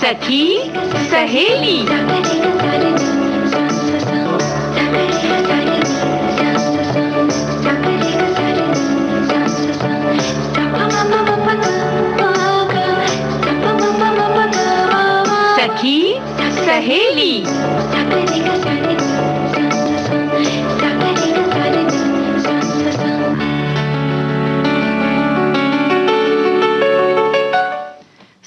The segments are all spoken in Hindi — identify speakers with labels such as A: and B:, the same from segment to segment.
A: सखी सहेली। सखी सहेली।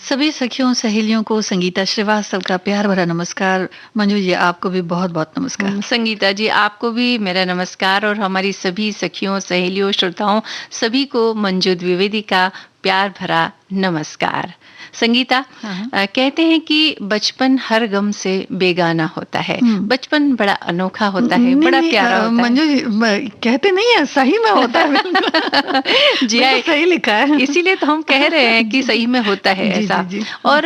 B: सभी सखियों सहेलियों को संगीता श्रीवास्तव का प्यार भरा नमस्कार। मंजू जी, आपको भी बहुत बहुत नमस्कार।
A: संगीता जी, आपको भी मेरा नमस्कार और हमारी सभी सखियों सहेलियों श्रोताओं सभी को मंजू द्विवेदी का प्यार भरा नमस्कार। संगीता, कहते हैं कि बचपन हर गम से बेगाना होता है। बचपन बड़ा अनोखा होता है, बड़ा प्यारा होता है।
B: मंजू जी, कहते नहीं है, सही में होता है।
A: जी हाँ,
B: सही लिखा है,
A: इसीलिए तो हम कह रहे हैं कि सही में होता है ऐसा। और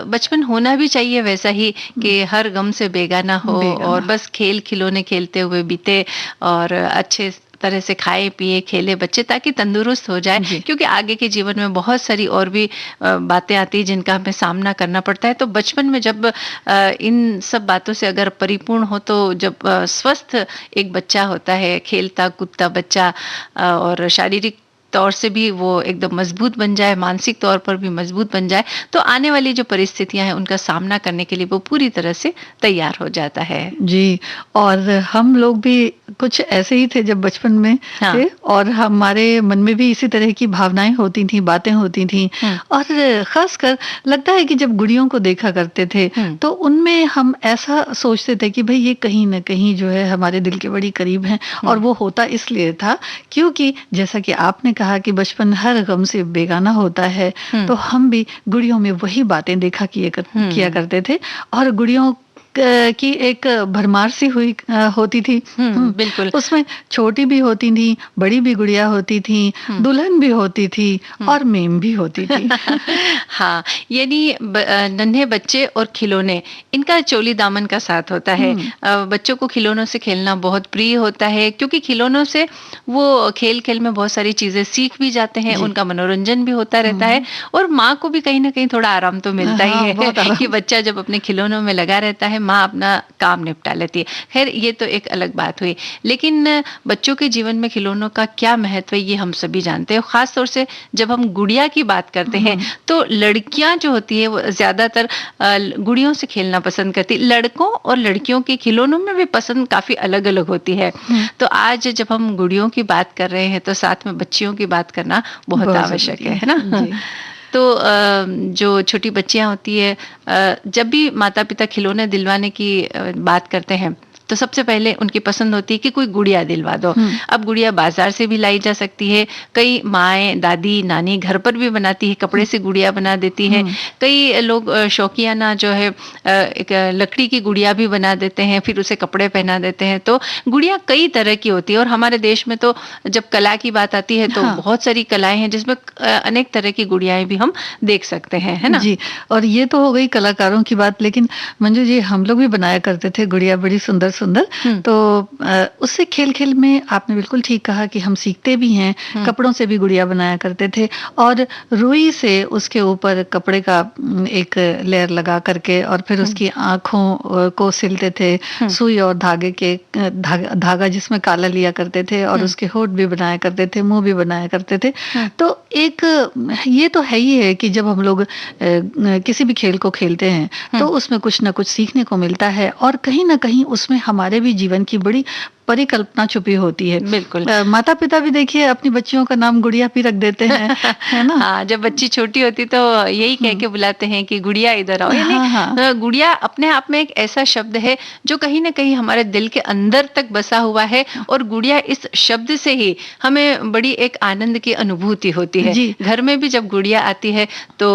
A: बचपन होना भी चाहिए वैसा ही कि हर गम से बेगाना हो और बस खेल खिलौने खेलते हुए बीते और अच्छे तरह से खाए पिए खेले बच्चे, ताकि तंदुरुस्त हो जाए, क्योंकि आगे के जीवन में बहुत सारी और भी बातें आती हैं जिनका हमें सामना करना पड़ता है। तो बचपन में जब इन सब बातों से अगर परिपूर्ण हो, तो जब स्वस्थ एक बच्चा होता है, खेलता कूदता बच्चा, और शारीरिक तौर से भी वो एकदम मजबूत बन जाए, मानसिक तौर पर भी मजबूत बन जाए, तो आने वाली जो परिस्थितियां हैं उनका सामना करने के लिए वो पूरी तरह से तैयार हो जाता है।
B: जी, और हम लोग भी कुछ ऐसे ही थे जब बचपन में थे, और हमारे मन में भी इसी तरह की भावनाएं होती थी, बातें होती थी। और खासकर लगता है कि जब गुड़ियों को देखा करते थे तो उनमें हम ऐसा सोचते थे कि भाई ये कहीं ना कहीं जो है हमारे दिल के बड़ी करीब हैं। और वो होता इसलिए था क्योंकि जैसा कि आपने कहा कि बचपन हर गम से बेगाना होता है, तो हम भी गुड़ियों में वही बातें देखा किया करते थे। और गुड़ियों की एक भरमार सी होती थी।
A: बिल्कुल,
B: उसमें छोटी भी होती थी, बड़ी भी गुड़िया होती थी, दुल्हन भी होती थी और मेम भी होती थी।
A: हाँ, यानी नन्हे बच्चे और खिलौने, इनका चोली दामन का साथ होता है। बच्चों को खिलौनों से खेलना बहुत प्रिय होता है, क्योंकि खिलौनों से वो खेल खेल में बहुत सारी चीजें सीख भी जाते हैं, उनका मनोरंजन भी होता रहता है, और माँ को भी कहीं ना कहीं थोड़ा आराम तो मिलता ही है कि बच्चा जब अपने खिलौनों में लगा रहता है, माँ अपना काम निपटा लेती है। खैर, ये तो एक अलग बात हुई, लेकिन बच्चों के जीवन में खिलौनों का क्या महत्व है ये हम सभी जानते हैं। खास तौर से जब हम गुड़िया की बात करते हैं तो लड़कियां जो होती है वो ज्यादातर गुड़ियों से खेलना पसंद करती। लड़कों और लड़कियों के खिलौनों में भी पसंद काफी अलग अलग होती है। तो आज जब हम गुड़ियों की बात कर रहे हैं तो साथ में बच्चियों की बात करना बहुत आवश्यक है ना। तो जो छोटी बच्चियां होती है, जब भी माता पिता खिलौने दिलवाने की बात करते हैं तो सबसे पहले उनकी पसंद होती है कि कोई गुड़िया दिलवा दो। अब गुड़िया बाजार से भी लाई जा सकती है, कई माएँ दादी नानी घर पर भी बनाती है, कपड़े से गुड़िया बना देती है। कई लोग शौकियाना जो है एक लकड़ी की गुड़िया भी बना देते हैं, फिर उसे कपड़े पहना देते हैं। तो गुड़िया कई तरह की होती है, और हमारे देश में तो जब कला की बात आती है तो बहुत सारी कलाएं हैं जिसमें अनेक तरह की गुड़ियाएं भी हम देख सकते हैं, है ना
B: जी। और ये तो हो गई कलाकारों की बात, लेकिन मंजू जी हम लोग भी बनाया करते थे गुड़िया, बड़ी सुंदर सुंदर। तो उससे खेल खेल में आपने बिल्कुल ठीक कहा कि हम सीखते भी हैं। कपड़ों से भी गुड़िया बनाया करते थे, और रुई से उसके ऊपर कपड़े का एक लेयर लगा करके और फिर उसकी आंखों को सिलते थे, सुई और धागे के धागा जिसमें काला लिया करते थे, और उसके होठ भी बनाया करते थे, मुंह भी बनाया करते थे। तो एक ये तो है ही है कि जब हम लोग किसी भी खेल को खेलते हैं तो उसमें कुछ ना कुछ सीखने को मिलता है, और कहीं ना कहीं उसमें हमारे भी जीवन की बड़ी परिकल्पना छुपी होती है।
A: बिल्कुल,
B: माता पिता भी देखिए अपनी बच्चियों का नाम गुड़िया भी रख देते हैं, है ना।
A: हाँ, जब बच्ची छोटी होती तो यही कह के बुलाते हैं कि गुड़िया इधर आओ। यानी गुड़िया अपने आप में एक ऐसा शब्द है जो कहीं ना कहीं हमारे दिल के अंदर तक बसा हुआ है, और गुड़िया इस शब्द से ही हमें बड़ी एक आनंद की अनुभूति होती है। घर में भी जब गुड़िया आती है तो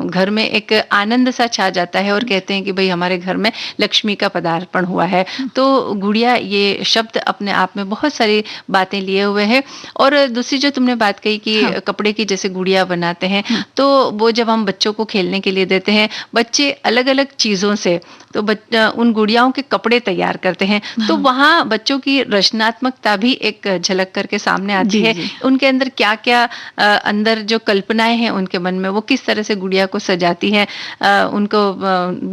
A: घर में एक आनंद सा छा जाता है, और कहते हैं कि भाई हमारे घर में लक्ष्मी का पदार्पण हुआ है। तो गुड़िया ये शब्द अपने आप में बहुत सारी बातें लिए हुए हैं। और दूसरी जो तुमने बात कही कि
B: हाँ।
A: कपड़े की जैसे गुड़िया बनाते हैं, तो वो जब हम बच्चों को खेलने के लिए देते हैं, बच्चे अलग-अलग चीज़ों से तो उन गुड़ियाओं के कपड़े तैयार करते हैं, तो
B: हाँ।
A: वहाँ बच्चों की रचनात्मकता भी एक झलक करके सामने आती
B: जी,
A: है।
B: जी।
A: उनके अंदर क्या-क्या अंदर जो कल्पनाएँ हैं उनके मन में, वो किस तरह से गुड़िया को सजाती हैं। उनको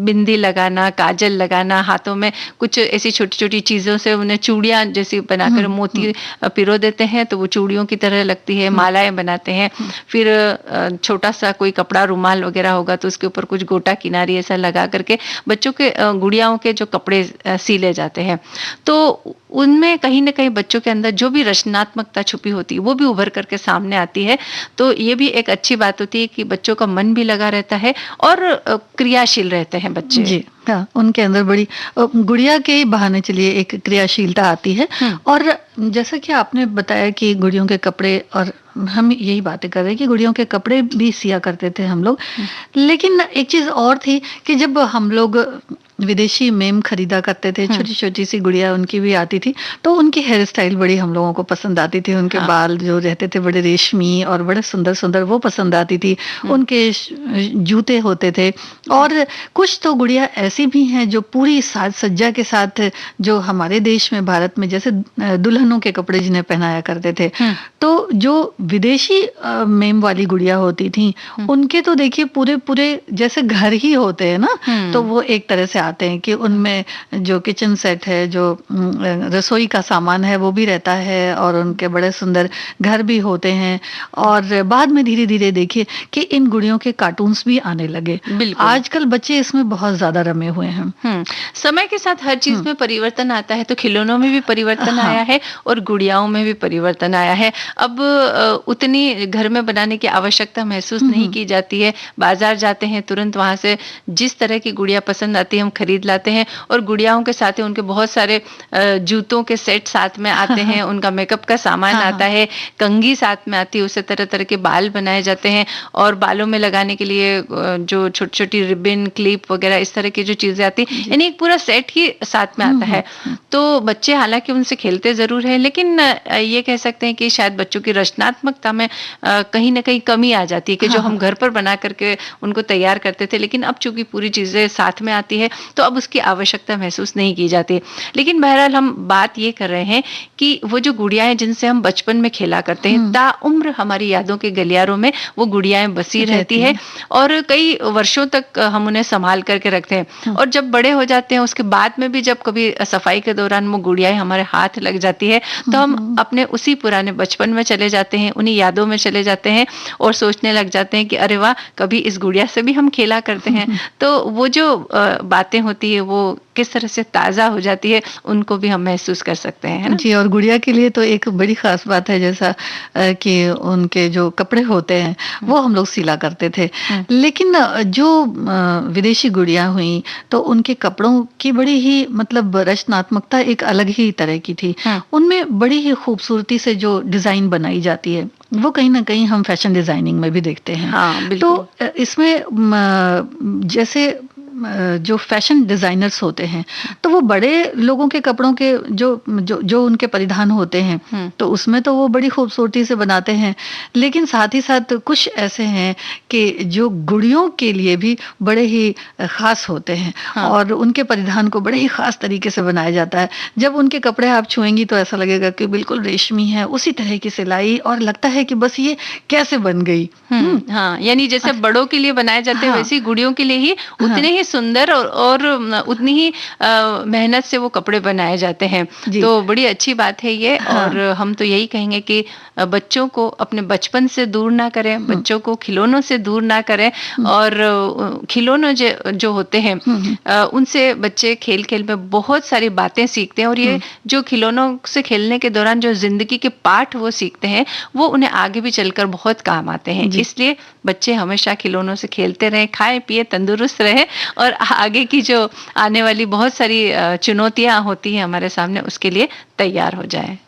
A: बिंदी लगाना, काजल लगाना, हाथों में कुछ ऐसी छोटी-छोटी चीज़ों से उन्हें चूड़ियाँ जैसी बनाकर
B: हुँ, हुँ,
A: मोती पिरो देते हैं, तो वो चूड़ियों की तरह लगती है,
B: हुँ,
A: मालाएँ बनाते हैं।
B: हुँ।
A: फिर छोटा-सा कोई कपड़ा, रुमाल वगैरह होगा तो उसके ऊपर कुछ गोटा किनारी ऐसा लगा करके बच्चों के गुड़ियाओं के जो कपड़े सिले जाते हैं। तो उनमें कहीं न कहीं बच्चों के अंदर जो भी रचनात्मकता छुपी होती है, वो भी उभर कर के सामने आती है। तो ये भी एक अच्छी बात होती है कि बच्चों का मन भी लगा रहता है और क्रियाशील रहते हैं बच्चे।
B: जी, हाँ, उनके अंदर बड़ी गुड़िया के ही बहाने चलिए एक क्रियाशीलता आती है।
A: हुँ,
B: और जैसा कि आपने बताया कि गुड़ियों के कपड़े, और हम यही बातें कर रहे हैं कि गुड़ियों के कपड़े भी सिया करते थे हम लोग।
A: हुँ,
B: लेकिन एक चीज़ और थी कि जब हम लोग विदेशी मेम खरीदा करते थे,
A: हुँ,
B: छोटी-छोटी सी गुड़िया उनकी भी आती थी, तो उनकी हेयर स्टाइल बड़ी हम लोगों को पसंद आती थी। उनके
A: हाँ,
B: बाल जो रहते थे बड़े रेशमी और बड़े सुंदर-सुंदर, वो पसंद आती थी।
A: हुँ,
B: उनके जूते होते थे। और कुछ तो गुड़िया ऐसी भी हैं जो पूरी साज-सज्जा के साथ, जो हमारे देश में, भारत में जैसे दुल्हनों के कपड़े जिन्हें पहनाया करते थे।
A: हुँ,
B: तो जो विदेशी मेम वाली गुड़िया होती थीं,
A: हुँ,
B: उनके तो देखिए पूरे-पूरे जैसे घर ही होते हैं ना, तो
A: हुँ,
B: वो एक तरह से आते हैं कि उनमें जो किचन सेट है, जो रसोई का सामान है, वो भी रहता है, और उनके बड़े सुंदर घर भी होते हैं। और बाद में धीरे-धीरे देखिए कि इन गुड़ियों के कार्टून्स भी आने लगे।
A: बिल्कुल।
B: आजकल बच्चे इसमें बहुत ज़्यादा रमे हुए हैं।
A: समय के साथ हर चीज़
B: हुँ,
A: में परिवर्तन आता है, तो खिलौनों में भी परिवर्तन
B: हाँ,
A: आया है और गुड़ियाओं में भी परिवर्तन आया है। अब उतनी घर में बनाने की आवश्यकता महसूस
B: हुँ,
A: नहीं
B: हुँ,
A: की जाती है। बाज़ार जाते हैं, तुरंत वहाँ से जिस तरह की गुड़िया पसंद आती है, हम खरीद लाते हैं और गुड़ियाओं के साथ ही उनके बहुत सारे जूतों के सेट साथ में
B: हाँ,
A: आते
B: हाँ,
A: हैं, उनका मेकअप का सामान
B: हाँ,
A: आता
B: हाँ,
A: है, कंघी साथ में आती है, उससे तरह-तरह के बाल बनाए जाते हैं और बालों में लगाने के लिए जो छोटी-छोटी रिबन, क्लिप वगैरह इस तरह की जो चीज़ें आती हैं,
B: जी।
A: यानी एक पूरा सेट ही साथ में
B: हुँ,
A: आता
B: हुँ,
A: है। तो बच्चे हालाँकि उनसे खेलते ज़रूर हैं, लेकिन ये कह सकते हैं कि शायद बच्चों की रचनात्मकता में कहीं न कहीं कमी आ जाती है कि
B: हाँ,
A: जो
B: हाँ,
A: हम घर पर बना कर के उनको तैयार करते थे, लेकिन अब चूँकि पूरी चीज़ें साथ में आती है, तो अब उसकी आवश्यकता महसूस नहीं की जाती। लेकिन बहरहाल हम बात ये कर रहे हैं कि वो जो गुड़ियाएँ जिनसे हम बचपन में खेला करते हैं,
B: हुँ,
A: ताउम्र हमारी यादों के गलियारों में वो गुड़ियाएँ बसी रहती
B: रहती
A: है
B: है।
A: और कई वर्षों तक हम उन्हें सँभाल करके रखते हैं।
B: हुँ,
A: और जब बड़े हो जाते हैं उसके बाद में भी जब कभी सफाई के दौरान वो गुड़ियाएँ हमारे हाथ लग जाती है, तो
B: हुँ,
A: हम
B: हुँ।
A: अपने उसी पुराने बचपन में चले जाते हैं, उन्हीं यादों में चले जाते हैं और सोचने लग जाते हैं कि अरे वाह! कभी इस गुड़िया से भी हम खेला करते हैं। तो वो जो बातें होती है वो किस तरह से ताज़ा हो जाती है, उनको भी हम महसूस कर सकते हैं, है ना?
B: जी, और गुड़िया के लिए तो एक बड़ी ख़ास बात है, जैसा कि उनके जो कपड़े होते हैं,
A: हुँ,
B: वो हम लोग सिला करते थे।
A: हुँ,
B: लेकिन जो विदेशी गुड़िया हुईं, तो उनके कपड़ों की बड़ी ही मतलब रचनात्मकता एक अलग ही तरह की थी।
A: हुँ।
B: उनमें बड़ी ही खूबसूरती से जो डिज़ाइन बनाई जाती है, वो कहीं न कहीं हम फ़ैशन डिज़ाइनिंग में भी देखते हैं।
A: हाँ,
B: तो
A: बिल्कुल।
B: इसमें जैसे जो फैशन डिजाइनर्स होते हैं, तो वो बड़े लोगों के कपड़ों के जो जो जो उनके परिधान होते हैं,
A: हुँ,
B: तो उसमें तो वो बड़ी खूबसूरती से बनाते हैं। लेकिन साथ ही साथ कुछ ऐसे हैं कि जो गुड़ियों के लिए भी बड़े ही खास होते हैं,
A: हाँ।
B: और उनके परिधान को बड़े ही खास तरीके से बनाया जाता है। जब उनके कपड़े आप छुएंगी तो ऐसा लगेगा कि बिल्कुल रेशमी है, उसी तरह की सिलाई, और लगता है कि बस ये कैसे बन गई।
A: हाँ, यानी जैसे बड़ों के लिए बनाए जाते हैं
B: हाँ,
A: वैसे ही गुड़ियों के लिए ही
B: हाँ,
A: उतने ही सुंदर और उतनी ही मेहनत से वो कपड़े बनाए जाते हैं।
B: जी,
A: तो बड़ी अच्छी बात है ये
B: हाँ,
A: और हम तो यही कहेंगे कि बच्चों को अपने बचपन से दूर ना करें,
B: हुँ,
A: बच्चों को खिलौनों से दूर ना करें
B: हुँ,
A: और खिलौने जो होते हैं
B: हुँ, हुँ,
A: उनसे बच्चे खेल-खेल में बहुत सारी बातें सीखते हैं और ये
B: हुँ।
A: जो खिलौनों से खेलने के दौरान जो ज़िंदगी के पाठ वो सीखते हैं, वो उन्हें आगे भी चलकर बहुत काम आते हैं।
B: जी।
A: इसलिए बच्चे हमेशा खिलौनों से खेलते रहें, खाएँ-पिएँ, तंदुरुस्त रहें और आगे की जो आने वाली बहुत सारी चुनौतियाँ होती हैं हमारे सामने उसके लिए तैयार हो जाएँ।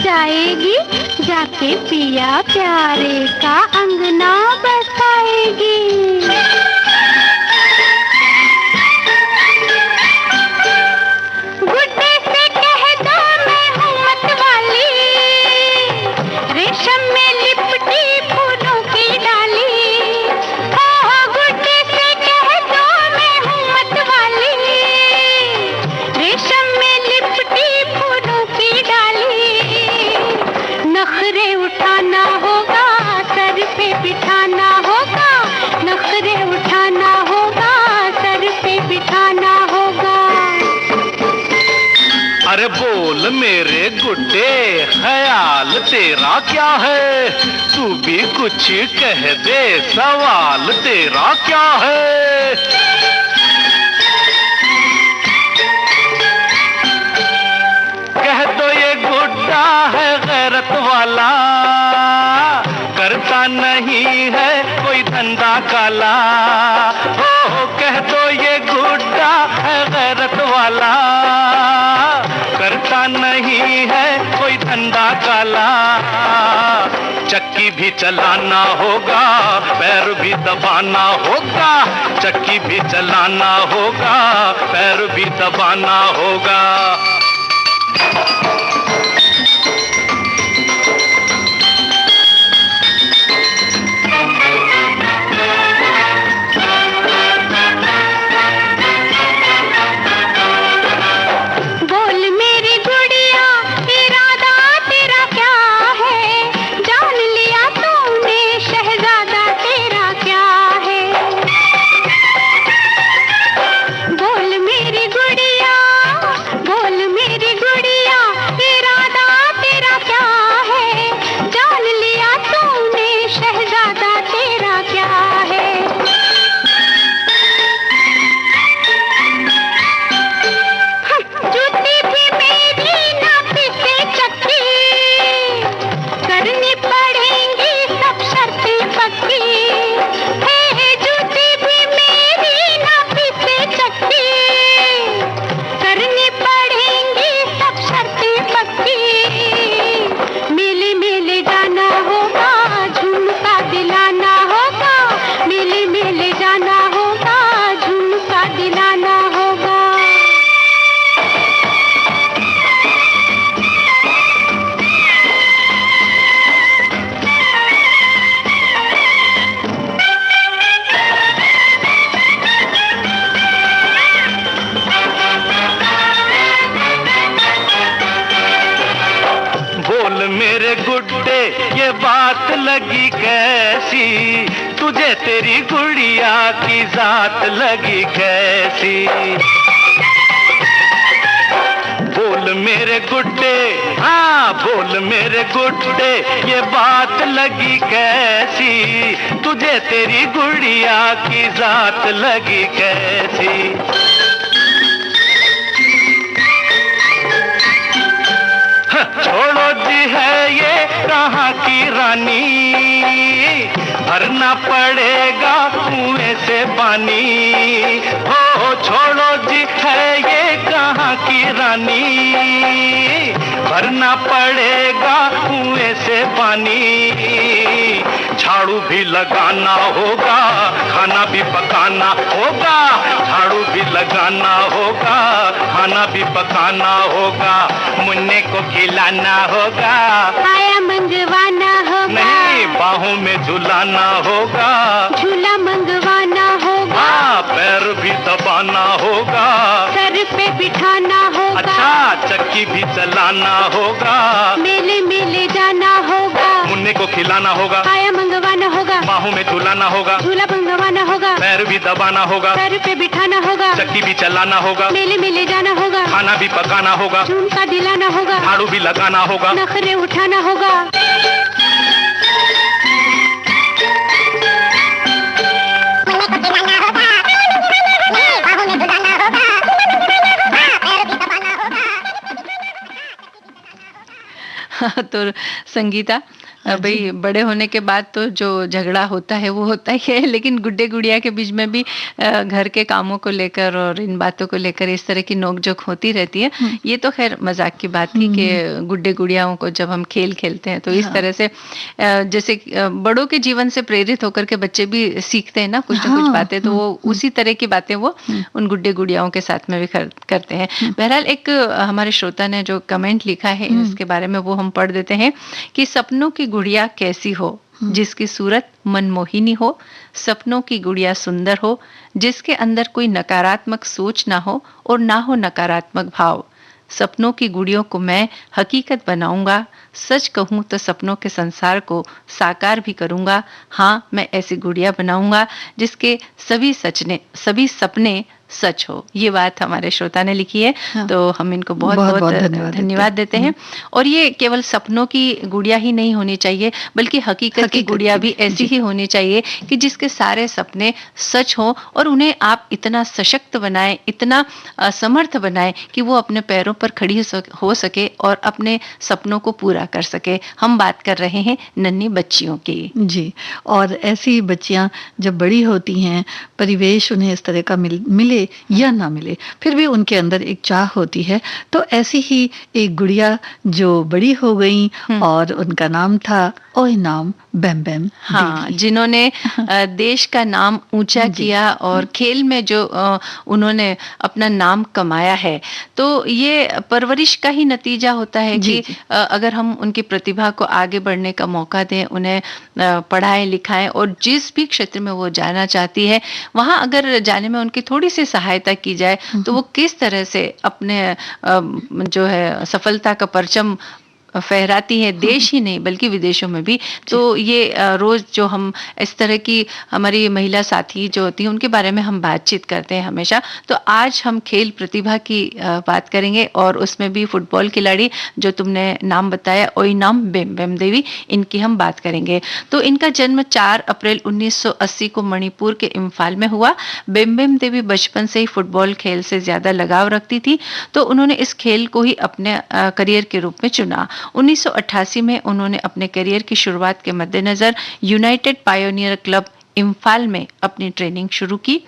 C: जाएगी, जाके पिया प्यारे का अंगना बसाएगी। गुड्डे से कह दो मैं हूँ मतवाली, रेशम में लिपटी फूलों की डाली। हो गुड्डे से कह दो मैं हूँ मतवाली, रेशम में लिपटी फूलों की डाली। नखरे उठाना होगा, सर पे बिठाना होगा, नखरे उठाना होगा, सर पे बिठाना होगा।
D: अरे बोल मेरे गुड्डे, ख्याल तेरा क्या है? तू भी कुछ कह दे, सवाल तेरा क्या है? कह दो ये गुड्डा है गैरत वाला, करता नहीं है कोई धंधा काला। हो कह दो ये गुड्डा है गैरत वाला, करता नहीं है कोई धंधा काला। चक्की भी चलाना होगा, पैर भी दबाना होगा, चक्की भी चलाना होगा, पैर भी दबाना होगा। मेरे गुड्डे ये बात लगी कैसी, तुझे तेरी गुड़िया की जात लगी कैसी? बोल मेरे गुड्डे, हाँ बोल मेरे गुड्डे, ये बात लगी कैसी, तुझे तेरी गुड़िया की जात लगी कैसी? छोड़ो जी है ये कहाँ की रानी, भरना पड़ेगा कुएं से पानी। हो छोड़ो जी है ये कहाँ की रानी, भरना पड़ेगा कुएं से पानी। झाड़ू भी लगाना होगा, खाना भी पकाना होगा, झाड़ू भी लगाना होगा, खाना भी पकाना होगा, मुन्ने को खिलाना होगा,
C: आया मंगवाना होगा,
D: नहीं बाहों में झुलाना होगा,
C: झूला मंगवाना होगा,
D: हाँ पैर भी दबाना होगा,
C: सर पे बिठाना होगा,
D: अच्छा चक्की भी चलाना होगा,
C: मेले मेले जाना होगा,
D: मुन्ने को खिलाना होगा,
C: आया मंगवाना होगा,
D: बाहों में झुलाना होगा,
C: झूला मंगवाना होगा,
D: पैर भी दबाना होगा,
C: सर पे बिठाना होगा,
D: चक्की भी चलाना होगा,
C: मेले मेले जाना होगा,
D: खाना भी पकाना होगा,
C: झुमका दिलाना होगा,
D: झाड़ू भी लगाना होगा,
C: नखरे उठाना होगा।
A: तो संगीता, भाई बड़े होने के बाद तो जो झगड़ा होता है वो होता ही है, लेकिन गुड्डे गुड़िया के बीच में भी घर के कामों को लेकर और इन बातों को लेकर इस तरह की नोक-झोंक होती रहती है। ये तो खैर मजाक की बात थी कि गुड्डे गुड़ियाओं को जब हम खेल खेलते हैं तो इस तरह से जैसे बड़ों के जीवन से प्रेरित होकर के बच्चे भी सीखते हैं ना कुछ बातें, तो वो उसी तरह की बातें वो उन गुड्डे गुड़ियाओं के साथ में भी करते हैं। बहरहाल एक हमारे श्रोता ने जो कमेंट लिखा है इसके बारे में वो हम पढ़ देते हैं कि सपनों की गुड़िया कैसी हो जिसकी सूरत मनमोहिनी हो, सपनों की गुड़िया सुंदर हो जिसके अंदर कोई नकारात्मक सोच ना हो और ना हो नकारात्मक भाव। सपनों की गुड़ियों को मैं हकीकत बनाऊंगा, सच कहूं तो सपनों के संसार को साकार भी करूंगा। हाँ, मैं ऐसी गुड़िया बनाऊंगा जिसके सभी सपने सच हो। ये बात हमारे श्रोता ने लिखी है। हाँ। तो हम इनको बहुत बहुत धन्यवाद देते हैं। और ये केवल सपनों की गुड़िया ही नहीं होनी चाहिए बल्कि हकीकत की गुड़िया भी ऐसी ही होनी चाहिए कि जिसके सारे सपने सच हो और उन्हें आप इतना सशक्त बनाएं, इतना समर्थ बनाएं कि वो अपने पैरों पर खड़ी हो सके और अपने सपनों को पूरा कर सके। हम बात कर रहे हैं नन्ही बच्चियों की।
B: जी, और ऐसी बच्चियां जब बड़ी होती हैं, परिवेश उन्हें इस तरह का मिले या ना मिले, फिर भी उनके अंदर एक चाह होती है। तो ऐसी ही एक गुड़िया जो बड़ी हो गई और उनका नाम था ओए नाम बेम बेम।
A: हाँ, जिन्होंने देश का नाम ऊंचा किया और खेल में जो उन्होंने अपना नाम कमाया है, तो ये परवरिश का ही नतीजा होता है कि अगर हम उनकी प्रतिभा को आगे बढ़ने का मौका दें, उन्हें पढ़ाएं लिखाएं और जिस भी क्षेत्र में वो जाना चाहती है वहां अगर जाने में उनकी थोड़ी सी सहायता की जाए तो वो किस तरह से अपने जो है सफलता का परचम फहराती है, देश ही नहीं बल्कि विदेशों में भी। तो ये रोज जो हम इस तरह की हमारी महिला साथी जो होती हैं उनके बारे में हम बातचीत करते हैं हमेशा। तो आज हम खेल प्रतिभा की बात करेंगे और उसमें भी फुटबॉल खिलाड़ी जो तुमने नाम बताया ओई नाम बेम बेम देवी, इनकी हम बात करेंगे। तो इनका जन्म 4 अप्रैल 1980 को मणिपुर के इम्फाल में हुआ। बेम बेम देवी बचपन से ही फुटबॉल खेल से ज्यादा लगाव रखती थी, तो उन्होंने इस खेल को ही अपने करियर के रूप में चुना। 1988 में उन्होंने अपने करियर की शुरुआत के मद्देनजर यूनाइटेड पायोनियर क्लब इम्फाल में अपनी ट्रेनिंग शुरू की।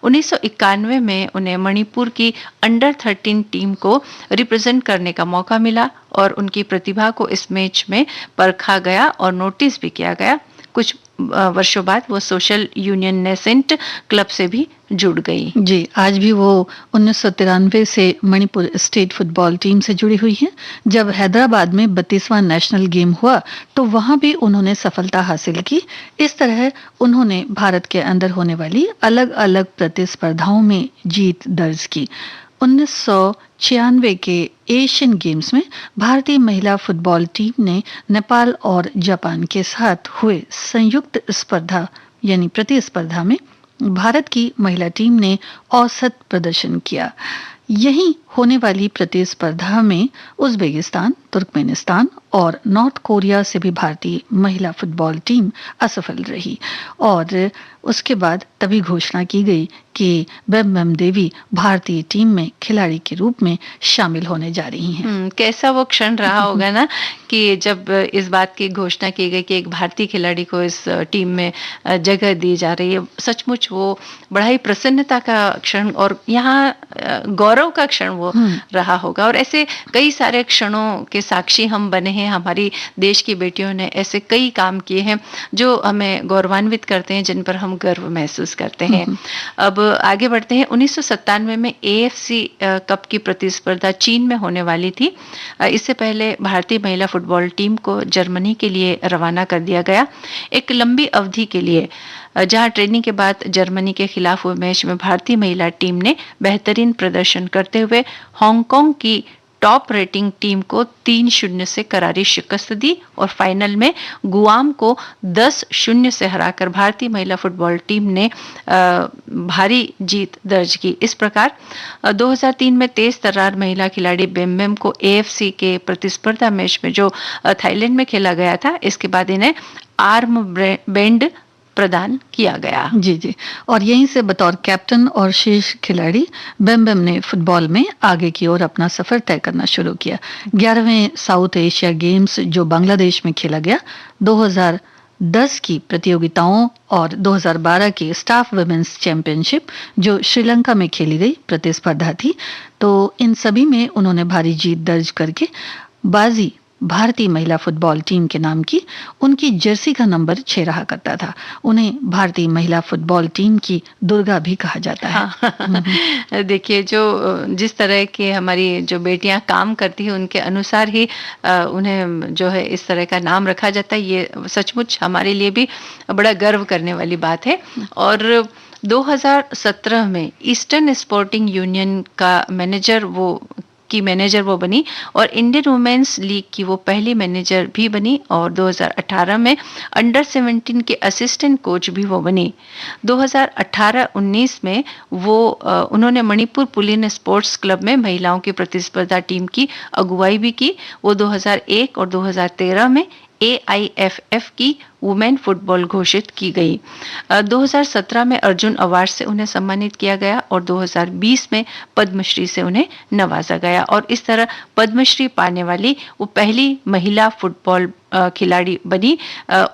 A: 1991 में उन्हें मणिपुर की अंडर 13 टीम को रिप्रेजेंट करने का मौका मिला और उनकी प्रतिभा को इस मैच में परखा गया और नोटिस भी किया गया। कुछ वर्षों बाद वो सोशल यूनियन नेसेंट क्लब से भी जुड़ गई।
B: जी, आज भी वो 1993 से मणिपुर स्टेट फुटबॉल टीम से जुड़ी हुई हैं। जब हैदराबाद में 32वां नेशनल गेम हुआ तो वहां भी उन्होंने सफलता हासिल की। इस तरह उन्होंने भारत के अंदर होने वाली अलग अलग प्रतिस्पर्धाओं में जीत दर्ज की। 1996 के एशियन गेम्स में भारतीय महिला फुटबॉल टीम ने नेपाल और जापान के साथ हुए संयुक्त स्पर्धा यानी प्रतिस्पर्धा में भारत की महिला टीम ने औसत प्रदर्शन किया। यहीं होने वाली प्रतिस्पर्धा में उज्बेकिस्तान, तुर्कमेनिस्तान और नॉर्थ कोरिया से भी भारतीय महिला फुटबॉल टीम असफल रही और उसके बाद तभी घोषणा की गई कि बेम बेम देवी भारतीय टीम में खिलाड़ी के रूप में शामिल होने जा रही हैं।
A: कैसा वो क्षण रहा होगा ना कि जब इस बात की घोषणा की गई कि एक भारतीय खिलाड़ी को इस टीम में जगह दी जा रही है। सचमुच वो बड़ा ही प्रसन्नता का क्षण और यहाँ गौरव का क्षण वो रहा होगा। और ऐसे कई सारे क्षणों के साक्षी हम बने हैं। हमारी देश की बेटियों ने ऐसे कई काम किए हैं जो हमें गौरवान्वित करते हैं, जिन पर हम गर्व महसूस करते हैं। अब आगे बढ़ते हैं। 1997 में AFC कप की प्रतिस्पर्धा चीन में होने वाली थी। इससे पहले भारतीय महिला फुटबॉल टीम को जर्मनी के लिए रवाना कर दिया गया। एक लंबी अवधि के लिए जहां ट्रेनिंग के बाद जर्मनी के खिलाफ हुए मैच में भारतीय महिला टीम ने बेहतरीन प्रदर्शन करते हुए हांगकांग की टॉप रेटिंग टीम को 3-0 से करारी शिकस्त दी और फाइनल में गुआम को 10-0 से हराकर भारतीय महिला फुटबॉल टीम ने भारी जीत दर्ज की। इस प्रकार 2003 में तेज तर्रार महिला खिलाड़ी बेम बेम को AFC के प्रतिस्पर्धा मैच में जो थाईलैंड में खेला गया था, इसके बाद इन्हें आर्म बैंड प्रदान किया गया।
B: जी जी। और यहीं से बतौर कैप्टन और शीर्ष खिलाड़ी बेम्बेम ने फुटबॉल में आगे की ओर अपना सफर तय करना शुरू किया। 11वें साउथ एशिया गेम्स जो बांग्लादेश में खेला गया, 2010 की प्रतियोगिताओं और 2012 की स्टाफ वुमेन्स चैंपियनशिप जो श्रीलंका में खेली गई प्रतिस्पर्धा थी, तो इन सभी में उन्होंने भारी जीत दर्ज करके बाजी भारतीय महिला फुटबॉल टीम के नाम की। उनकी जर्सी का नंबर 6 रहा करता था। उन्हें भारतीय महिला फुटबॉल टीम की दुर्गा भी कहा जाता है।
A: हाँ। देखिए, जो जिस तरह के हमारी जो बेटियां काम करती हैं उनके अनुसार ही उन्हें जो है इस तरह का नाम रखा जाता है। ये सचमुच हमारे लिए भी बड़ा गर्व करने वाली बात है। और 2017 में ईस्टर्न स्पोर्टिंग यूनियन का मैनेजर वो बनी और इंडियन वुमेन्स लीग की वो पहली मैनेजर भी बनी। और 2018 में अंडर 17 के असिस्टेंट कोच भी वो बनी। 2018-19 में वो उन्होंने मणिपुर पुलिन स्पोर्ट्स क्लब में महिलाओं की प्रतिस्पर्धा टीम की अगुवाई भी की। वो 2001 और 2013 में AIFF की वुमेन फुटबॉल घोषित की गई। 2017 में अर्जुन अवार्ड से उन्हें सम्मानित किया गया और 2020 में पद्मश्री से उन्हें नवाजा गया। और इस तरह पद्मश्री पाने वाली वो पहली महिला फुटबॉल खिलाड़ी बनी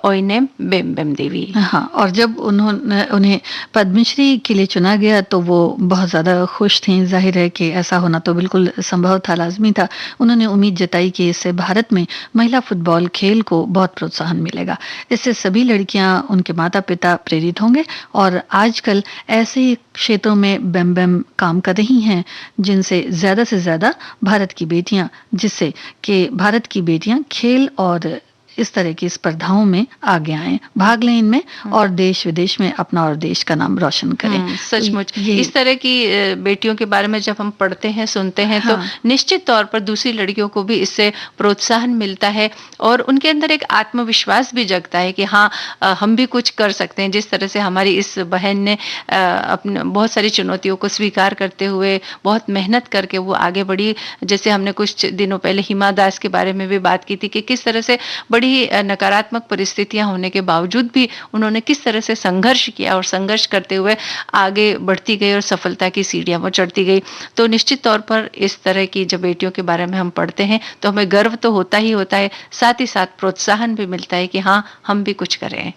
A: ओइनेम बेम्बेम देवी।
B: हाँ, और जब उन्हें पद्मश्री के लिए चुना गया तो वो बहुत ज़्यादा खुश थीं। जाहिर है कि ऐसा होना तो बिल्कुल संभव था, लाजमी था। उन्होंने उम्मीद जताई कि इससे भारत में महिला फुटबॉल खेल को बहुत प्रोत्साहन मिलेगा। इससे सभी लड़कियां, उनके माता पिता प्रेरित होंगे और आजकल ऐसे क्षेत्रों में बेम्बेम काम कर रही हैं जिनसे ज़्यादा भारत की बेटियां, जिससे कि भारत की बेटियां खेल और इस तरह की स्पर्धाओं में आगे आएं, भाग लें इनमें और देश विदेश में अपना और देश का नाम रोशन करें।
A: सचमुच इस तरह की बेटियों के बारे में जब हम पढ़ते हैं, सुनते हैं, हाँ, तो निश्चित तौर पर दूसरी लड़कियों को भी इससे प्रोत्साहन मिलता है और उनके अंदर एक आत्मविश्वास भी जगता है कि हाँ, हम भी कुछ कर सकते हैं। जिस तरह से हमारी इस बहन ने अपने बहुत सारी चुनौतियों को स्वीकार करते हुए बहुत मेहनत करके वो आगे बढ़ी। जैसे हमने कुछ दिनों पहले हिमा दास के बारे में भी बात की थी कि किस तरह से बड़ी नकारात्मक परिस्थितियां होने के बावजूद भी उन्होंने किस तरह से संघर्ष किया और संघर्ष करते हुए आगे बढ़ती गई और सफलता की सीढ़ियां वो चढ़ती गई। तो निश्चित तौर पर इस तरह की जब बेटियों के बारे में हम पढ़ते हैं तो हमें गर्व तो होता ही होता है, साथ ही साथ प्रोत्साहन भी मिलता है कि हाँ, हम भी कुछ करें।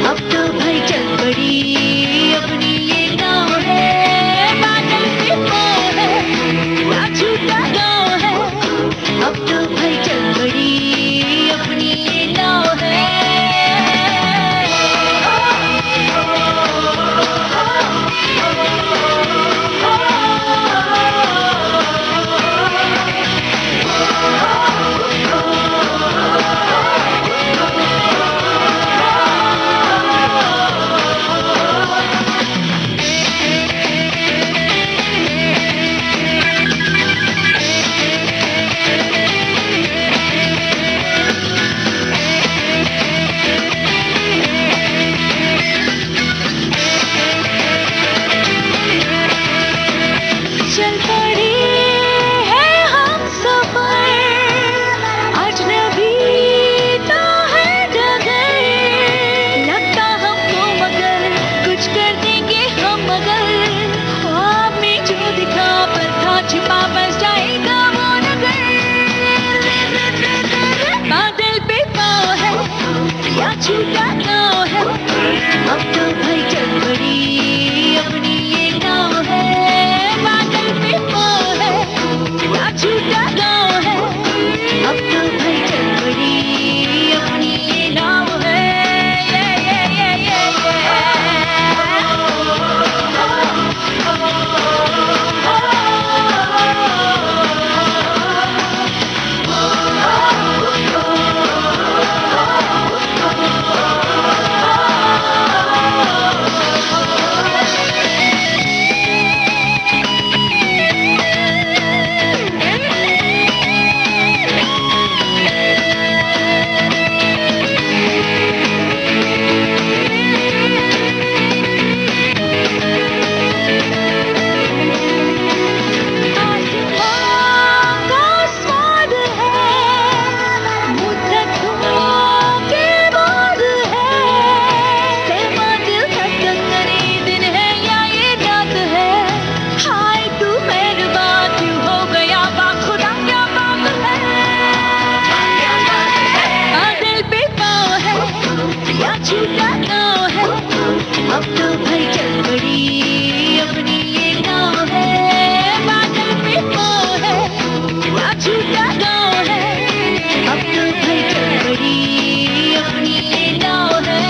C: अब तो भाई चल पड़ी अपनी ये गाँव है, बादल पे पाँव है, या छूटा गाँव है। अब तो भाई चल पड़ी अपनी ये गाँव है। छूटा गाँव है, अब तो भाई चल पड़ी अपनी ये छूटा गाँव है, अब तो भाई चल पड़ी अपनी ये नाव है, बादल पे पाँव है, ना छूटा गाँव है, अब तो भाई चल पड़ी अपनी ये नाव है।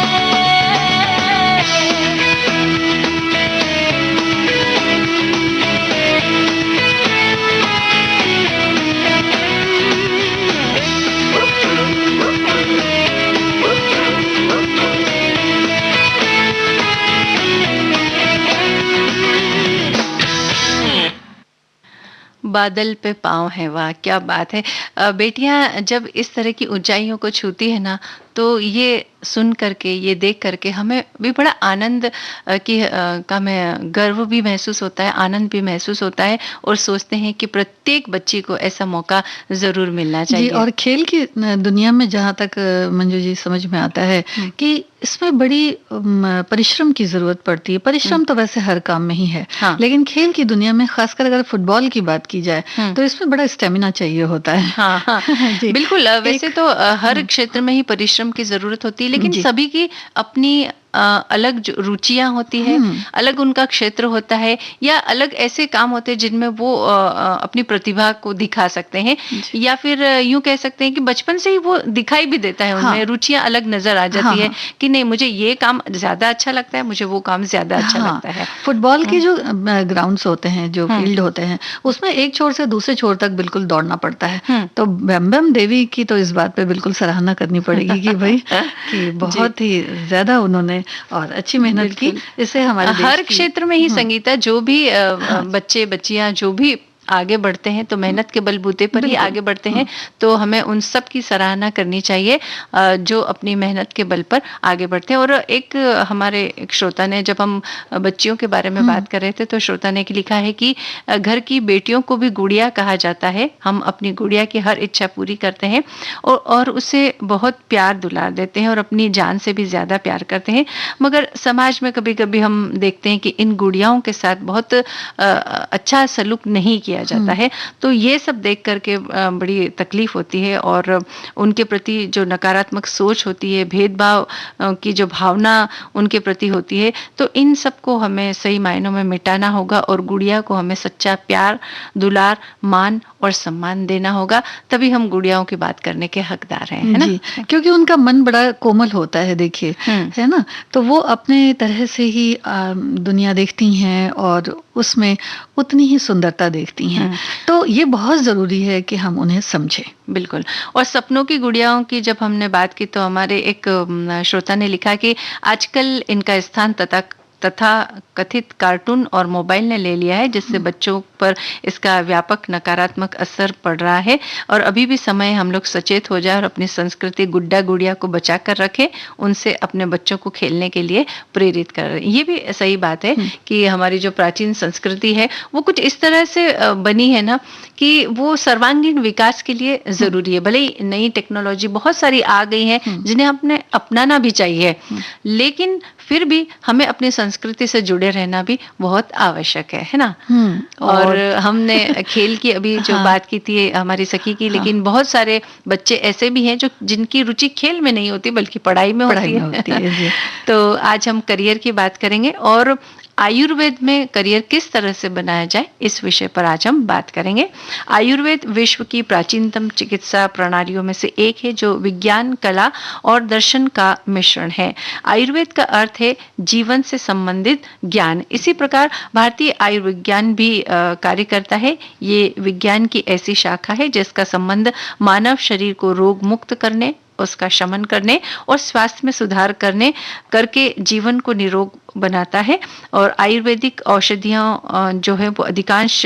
A: बादल पे पाँव है, वाह क्या बात है। बेटियां जब इस तरह की ऊंचाइयों को छूती है ना, तो ये सुन करके, ये देख करके हमें भी बड़ा आनंद का मैं गर्व भी महसूस होता है, आनंद भी महसूस होता है, और सोचते हैं कि प्रत्येक बच्ची को ऐसा मौका जरूर मिलना
B: जी,
A: चाहिए।
B: और खेल की दुनिया में जहाँ तक मंजू जी समझ में आता है कि इसमें बड़ी परिश्रम की जरूरत पड़ती है। परिश्रम तो वैसे हर काम में ही है,
A: हाँ।
B: लेकिन खेल की दुनिया में खासकर अगर फुटबॉल की बात की जाए तो इसमें बड़ा स्टेमिना चाहिए होता है।
A: हाँ हाँ
B: जी।
A: बिल्कुल। वैसे तो हर क्षेत्र में ही परिश्रम की जरूरत होती है, लेकिन
B: जी।
A: सभी की अपनी अलग रुचियां होती है, अलग उनका क्षेत्र होता है, या अलग ऐसे काम होते हैं जिनमें वो अपनी प्रतिभा को दिखा सकते हैं, या फिर यूं कह सकते हैं कि बचपन से ही वो दिखाई भी देता है, उनमें
B: हाँ।
A: रुचियां अलग नजर आ जाती
B: हाँ,
A: है
B: हाँ।
A: कि नहीं मुझे ये काम ज्यादा अच्छा लगता है, मुझे वो काम ज्यादा अच्छा
B: हाँ,
A: लगता है।
B: फुटबॉल के जो ग्राउंड्स होते हैं, जो फील्ड होते हैं, उसमें एक छोर से दूसरे छोर तक बिल्कुल दौड़ना पड़ता है। तो बम देवी की तो इस बात पे बिल्कुल सराहना करनी पड़ेगी कि भाई कि बहुत ही ज्यादा उन्होंने और अच्छी मेहनत की। इससे हमारे
A: हर
B: देश की
A: क्षेत्र में ही संगीता, जो भी बच्चे बच्चियां जो भी आगे बढ़ते हैं तो मेहनत के बलबूते पर ही आगे बढ़ते हैं, तो हमें उन सब की सराहना करनी चाहिए जो अपनी मेहनत के बल पर आगे बढ़ते हैं। और एक हमारे एक श्रोता ने, जब हम बच्चियों के बारे में बात कर रहे थे, तो श्रोता ने लिखा है कि घर की बेटियों को भी गुड़िया कहा जाता है, हम अपनी गुड़िया की हर इच्छा पूरी करते हैं और उसे बहुत प्यार दुलार देते हैं और अपनी जान से भी ज्यादा प्यार करते हैं। मगर समाज में कभी कभी हम देखते हैं कि इन गुड़ियाओं के साथ बहुत अच्छा सलूक नहीं किया जाता है, तो ये सब देख करके बड़ी तकलीफ होती है, और उनके प्रति जो नकारात्मक सोच होती है, भेदभाव की जो भावना उनके प्रति होती है, तो इन सब को हमें सही मायनों में मिटाना होगा, और गुड़िया को हमें सच्चा प्यार, दुलार, मान और सम्मान देना होगा, तभी हम गुड़ियाओं की बात करने के हकदार हैं, है ना?
B: जी, क्योंकि उनका मन बड़ा कोमल होता है, देखिए, है ना? तो वो अपने तरह से ही दुनिया देखती हैं और उसमें उतनी ही सुंदरता देखती हैं। तो ये बहुत जरूरी है कि हम उन्हें समझें।
A: बिल्कुल। और सपनों की गुड़ियाओं की जब हमने बात की, तो हमारे एक श्रोता ने लिखा कि आजकल इनका स्थान तथा कथित कार्टून और मोबाइल ने ले लिया है, जिससे बच्चों पर इसका व्यापक नकारात्मक असर पड़ रहा है, और अभी भी समय हम लोग सचेत हो जाए और अपनी संस्कृति गुड्डा गुड़िया को बचा कर रखें, उनसे अपने बच्चों को खेलने के लिए प्रेरित कर। ये भी सही बात है कि हमारी जो प्राचीन संस्कृति है वो कुछ इस तरह से बनी है ना कि वो सर्वांगीण विकास के लिए जरूरी है। भले ही नई टेक्नोलॉजी बहुत सारी आ गई है जिन्हें अपने अपनाना भी चाहिए, लेकिन फिर भी हमें अपनी संस्कृति से जुड़े रहना भी बहुत आवश्यक है ना? और हमने खेल की अभी जो बात की थी हमारी सखी की, लेकिन बहुत सारे बच्चे ऐसे भी हैं जो जिनकी रुचि खेल में नहीं होती बल्कि पढ़ाई में होती है। तो आज हम करियर की बात करेंगे, और आयुर्वेद में करियर किस तरह से बनाया जाए, इस विषय पर आज हम बात करेंगे। आयुर्वेद विश्व की प्राचीनतम चिकित्सा प्रणालियों में से एक है, जो विज्ञान, कला और दर्शन का मिश्रण है। आयुर्वेद का अर्थ है जीवन से संबंधित ज्ञान। इसी प्रकार भारतीय आयुर्विज्ञान भी कार्य करता है। ये विज्ञान की ऐसी शाखा है जिसका संबंध मानव शरीर को रोग मुक्त करने, उसका शमन करने और स्वास्थ्य में सुधार करके जीवन को निरोग बनाता है। और आयुर्वेदिक औषधियाँ जो है वो अधिकांश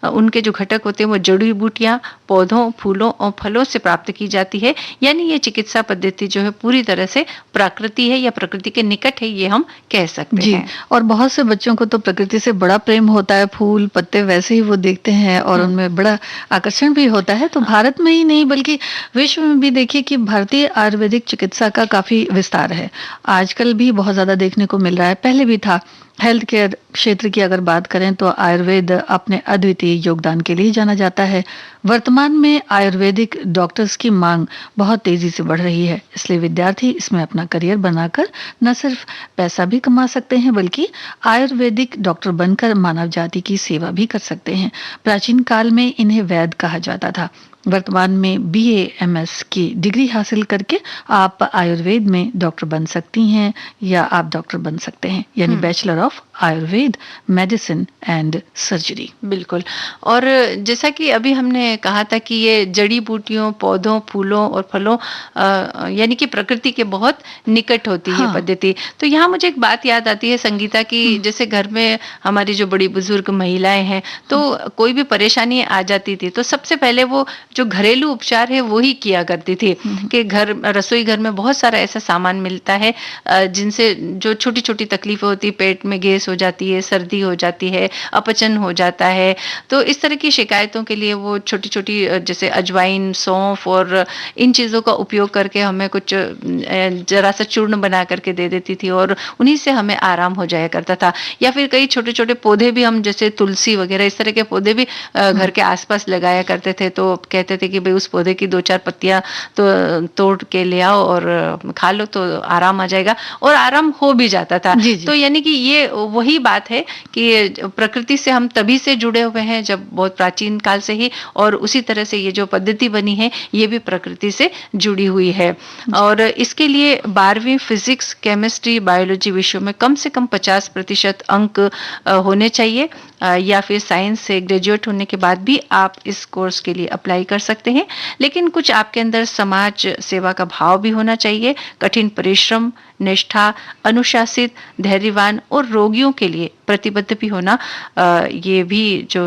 A: उनके जो घटक होते हैं वो जड़ी बूटियाँ, पौधों, फूलों और फलों से प्राप्त की जाती है। यानी ये चिकित्सा पद्धति जो है पूरी तरह से प्रकृति है या प्रकृति के निकट है, ये हम कह सकते हैं।
B: और बहुत से बच्चों को तो प्रकृति से बड़ा प्रेम होता है, फूल पत्ते वैसे ही वो देखते हैं और उनमें बड़ा आकर्षण भी होता है। तो भारत में ही नहीं बल्कि विश्व में भी देखिए कि भारतीय आयुर्वेदिक चिकित्सा का काफी विस्तार है। आजकल भी बहुत ज्यादा देखने को मिल रहा है, पहले भी था, हेल्थ केयर क्षेत्र की अगर बात करें तो आयुर्वेद अपने अद्वितीय योगदान के लिए जाना जाता है। वर्तमान में आयुर्वेदिक डॉक्टर्स की मांग बहुत तेजी से बढ़ रही है, इसलिए विद्यार्थी इसमें अपना करियर बनाकर न सिर्फ पैसा भी कमा सकते हैं बल्कि आयुर्वेदिक डॉक्टर बनकर मानव जाति की सेवा भी कर सकते हैं। प्राचीन काल में इन्हें वैद्य कहा जाता था। वर्तमान में बीए एमएस की डिग्री हासिल करके आप आयुर्वेद में डॉक्टर बन सकती हैं या आप डॉक्टर बन सकते हैं, यानी bachelor of Ayurveda medicine and surgery.
A: बिल्कुल। और जैसा कि अभी हमने कहा था कि ये जड़ी बूटियों, पौधों, फूलों और फलों यानी कि प्रकृति के बहुत निकट होती है
B: हाँ।
A: पद्धति। तो यहाँ मुझे एक बात याद आती है संगीता की, जैसे घर में हमारी जो बड़ी बुजुर्ग महिलाएं हैं, तो कोई भी परेशानी आ जाती थी तो सबसे पहले वो जो घरेलू उपचार है वो ही किया करती थी। कि रसोई घर में बहुत सारा ऐसा सामान मिलता है जिनसे जो छोटी छोटी तकलीफें होती है, पेट में गैस हो जाती है, सर्दी हो जाती है, अपचन हो जाता है, तो इस तरह की शिकायतों के लिए वो छोटी छोटी जैसे अजवाइन, सौंफ और इन चीज़ों का उपयोग करके हमें कुछ जरा सा चूर्ण बना करके दे देती थी और उन्हीं से हमें आराम हो जाया करता था। या फिर कई छोटे छोटे पौधे भी हम, जैसे तुलसी वगैरह इस तरह के पौधे भी घर के आसपास लगाया करते थे। तो कहते थे कि भाई उस पौधे की 2-4 पत्तियां तो तोड़ के ले आओ और खा लो तो आराम आ जाएगा, और आराम हो भी जाता था।
B: जी, जी।
A: तो यानी कि ये वही बात है कि प्रकृति से हम तभी से जुड़े हुए हैं जब बहुत प्राचीन काल से ही, और उसी तरह से ये जो पद्धति बनी है ये भी प्रकृति से जुड़ी हुई है। और इसके लिए 12वीं फिजिक्स, केमिस्ट्री, बायोलॉजी विषयों में कम से कम 50% अंक होने चाहिए, या फिर साइंस से ग्रेजुएट होने के बाद भी आप इस कोर्स के लिए अप्लाई कर सकते हैं। लेकिन कुछ आपके अंदर समाज सेवा का भाव भी होना चाहिए, कठिन परिश्रम, निष्ठा, अनुशासित, धैर्यवान और रोगियों के लिए प्रतिबद्ध भी होना, ये भी जो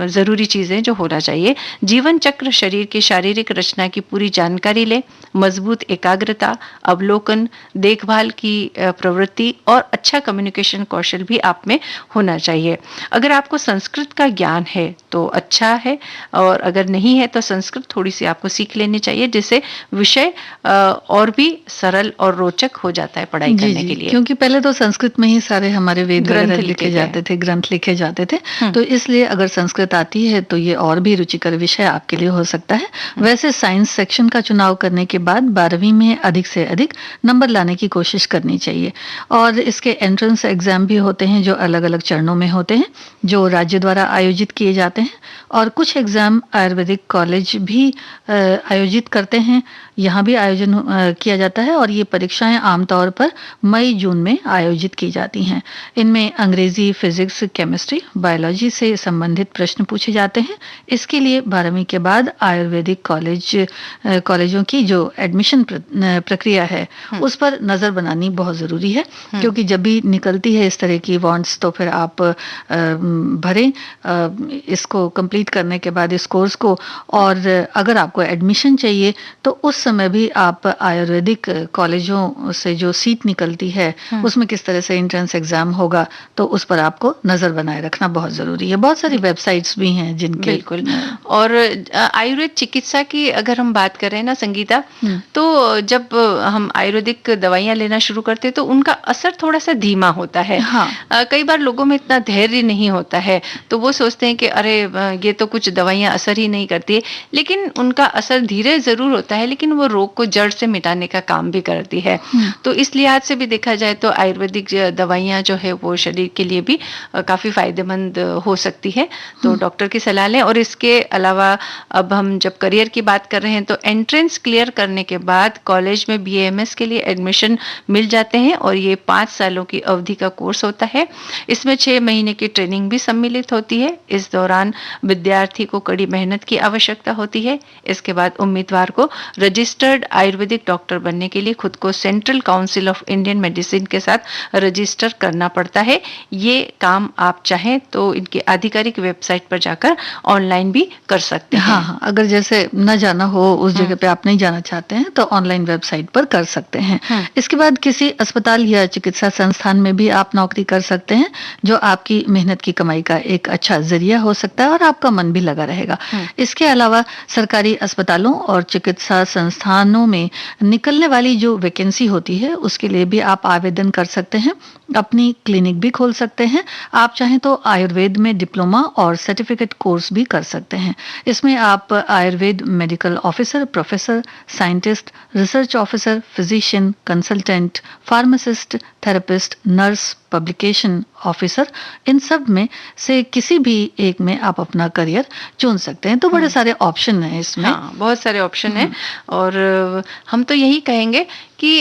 A: जरूरी चीजें जो होना चाहिए। जीवन चक्र शरीर की शारीरिक रचना की पूरी जानकारी ले, मजबूत एकाग्रता, अवलोकन, देखभाल की प्रवृत्ति और अच्छा कम्युनिकेशन कौशल भी आप में होना चाहिए। अगर आपको संस्कृत का ज्ञान है तो अच्छा है, और अगर नहीं है तो संस्कृत थोड़ी सी आपको सीख लेनी चाहिए, जिससे विषय और भी सरल और रोचक हो जाता है पढ़ाई
B: जी,
A: करने
B: जी,
A: के लिए।
B: क्योंकि पहले तो संस्कृत में ही सारे हमारे वेद
A: ग्रंथ
B: वगैरह
A: लिखे
B: लिखे
A: गए।
B: जाते थे, ग्रंथ लिखे जाते थे। तो इसलिए अगर संस्कृत आती है तो ये और भी रुचिकर विषय आपके लिए हो सकता है। वैसे साइंस सेक्शन का चुनाव करने के बाद 12वीं में अधिक से अधिक नंबर लाने की कोशिश करनी चाहिए, और इसके एंट्रेंस एग्जाम भी होते हैं जो अलग अलग चरणों में होते हैं, जो राज्य द्वारा आयोजित किए जाते हैं, और कुछ एग्जाम आयुर्वेदिक कॉलेज भी आयोजित करते हैं, यहाँ भी आयोजन किया जाता है, और ये परीक्षाएं आमतौर पर मई जून में आयोजित की जाती हैं। इनमें अंग्रेजी, फिजिक्स, केमिस्ट्री, बायोलॉजी से संबंधित प्रश्न पूछे जाते हैं। इसके लिए 12वीं के बाद आयुर्वेदिक कॉलेजों की जो एडमिशन प्रक्रिया है उस पर नजर बनानी बहुत जरूरी है, क्योंकि जब भी निकलती है इस तरह की वांट्स तो फिर आप भरें इसको कंप्लीट करने के बाद इस कोर्स को, और अगर आपको एडमिशन चाहिए तो उस समय भी आप आयुर्वेदिक कॉलेजों से जो सीट निकलती है उसमें किस तरह से एंट्रेंस एग्जाम होगा, तो उस पर आपको नजर बनाए रखना बहुत जरूरी है। बहुत सारी वेबसाइट्स भी हैं जिनके
A: बिल्कुल। और आयुर्वेद चिकित्सा की अगर हम बात करें ना संगीता, तो जब हम आयुर्वेदिक दवाइयां लेना शुरू करते हैं तो उनका असर थोड़ा सा धीमा होता है।
B: हाँ।
A: कई बार लोगों में इतना धैर्य नहीं होता है, तो वो सोचते हैं कि अरे ये तो कुछ दवाइयां असर ही नहीं करती, लेकिन उनका असर धीरे जरूर होता है, लेकिन वो रोग को जड़ से मिटाने का काम भी करती है। तो इस लिहाज से भी देखा जाए तो आयुर्वेदिक दवाइयां जो है वो शरीर के लिए भी काफी फायदेमंद हो सकती है। तो डॉक्टर की सलाह लें। और इसके अलावा अब हम जब करियर की बात कर रहे हैं तो एंट्रेंस क्लियर करने के बाद कॉलेज में बीएएमएस के लिए एडमिशन मिल जाते हैं, और ये 5 सालों की अवधि का कोर्स होता है। इसमें 6 महीने की ट्रेनिंग भी सम्मिलित होती है। इस दौरान विद्यार्थी को कड़ी मेहनत की आवश्यकता होती है। इसके बाद उम्मीदवार को रजिस्टर्ड आयुर्वेदिक डॉक्टर बनने के लिए खुद को central council of Indian medicine के साथ रजिस्टर करना पड़ता है। ये काम आप चाहें तो इनकी आधिकारिक वेबसाइट पर जाकर ऑनलाइन भी कर सकते हैं।
B: हाँ, हाँ, अगर जैसे न जाना हो उस जगह पे आप नहीं जाना चाहते हैं तो ऑनलाइन वेबसाइट पर कर सकते हैं। इसके बाद किसी अस्पताल या चिकित्सा संस्थान में भी आप नौकरी कर सकते हैं, जो आपकी मेहनत की कमाई का एक अच्छा जरिया हो सकता है और आपका मन भी लगा रहेगा। इसके अलावा सरकारी अस्पतालों और चिकित्सा संस्थान संस्थानों में निकलने वाली जो वैकेंसी होती है उसके लिए भी आप आवेदन कर सकते हैं। अपनी क्लिनिक भी खोल सकते हैं। आप चाहें तो आयुर्वेद में डिप्लोमा और सर्टिफिकेट कोर्स भी कर सकते हैं। इसमें आप Ayurveda medical officer, professor, scientist, research officer, physician, consultant, pharmacist, therapist, nurse, publication officer, इन सब में से किसी भी एक में आप अपना करियर चुन सकते हैं। तो बड़े सारे ऑप्शन हैं इसमें।
A: हाँ, बहुत सारे ऑप्शन हैं। और हम तो यही कहेंगे कि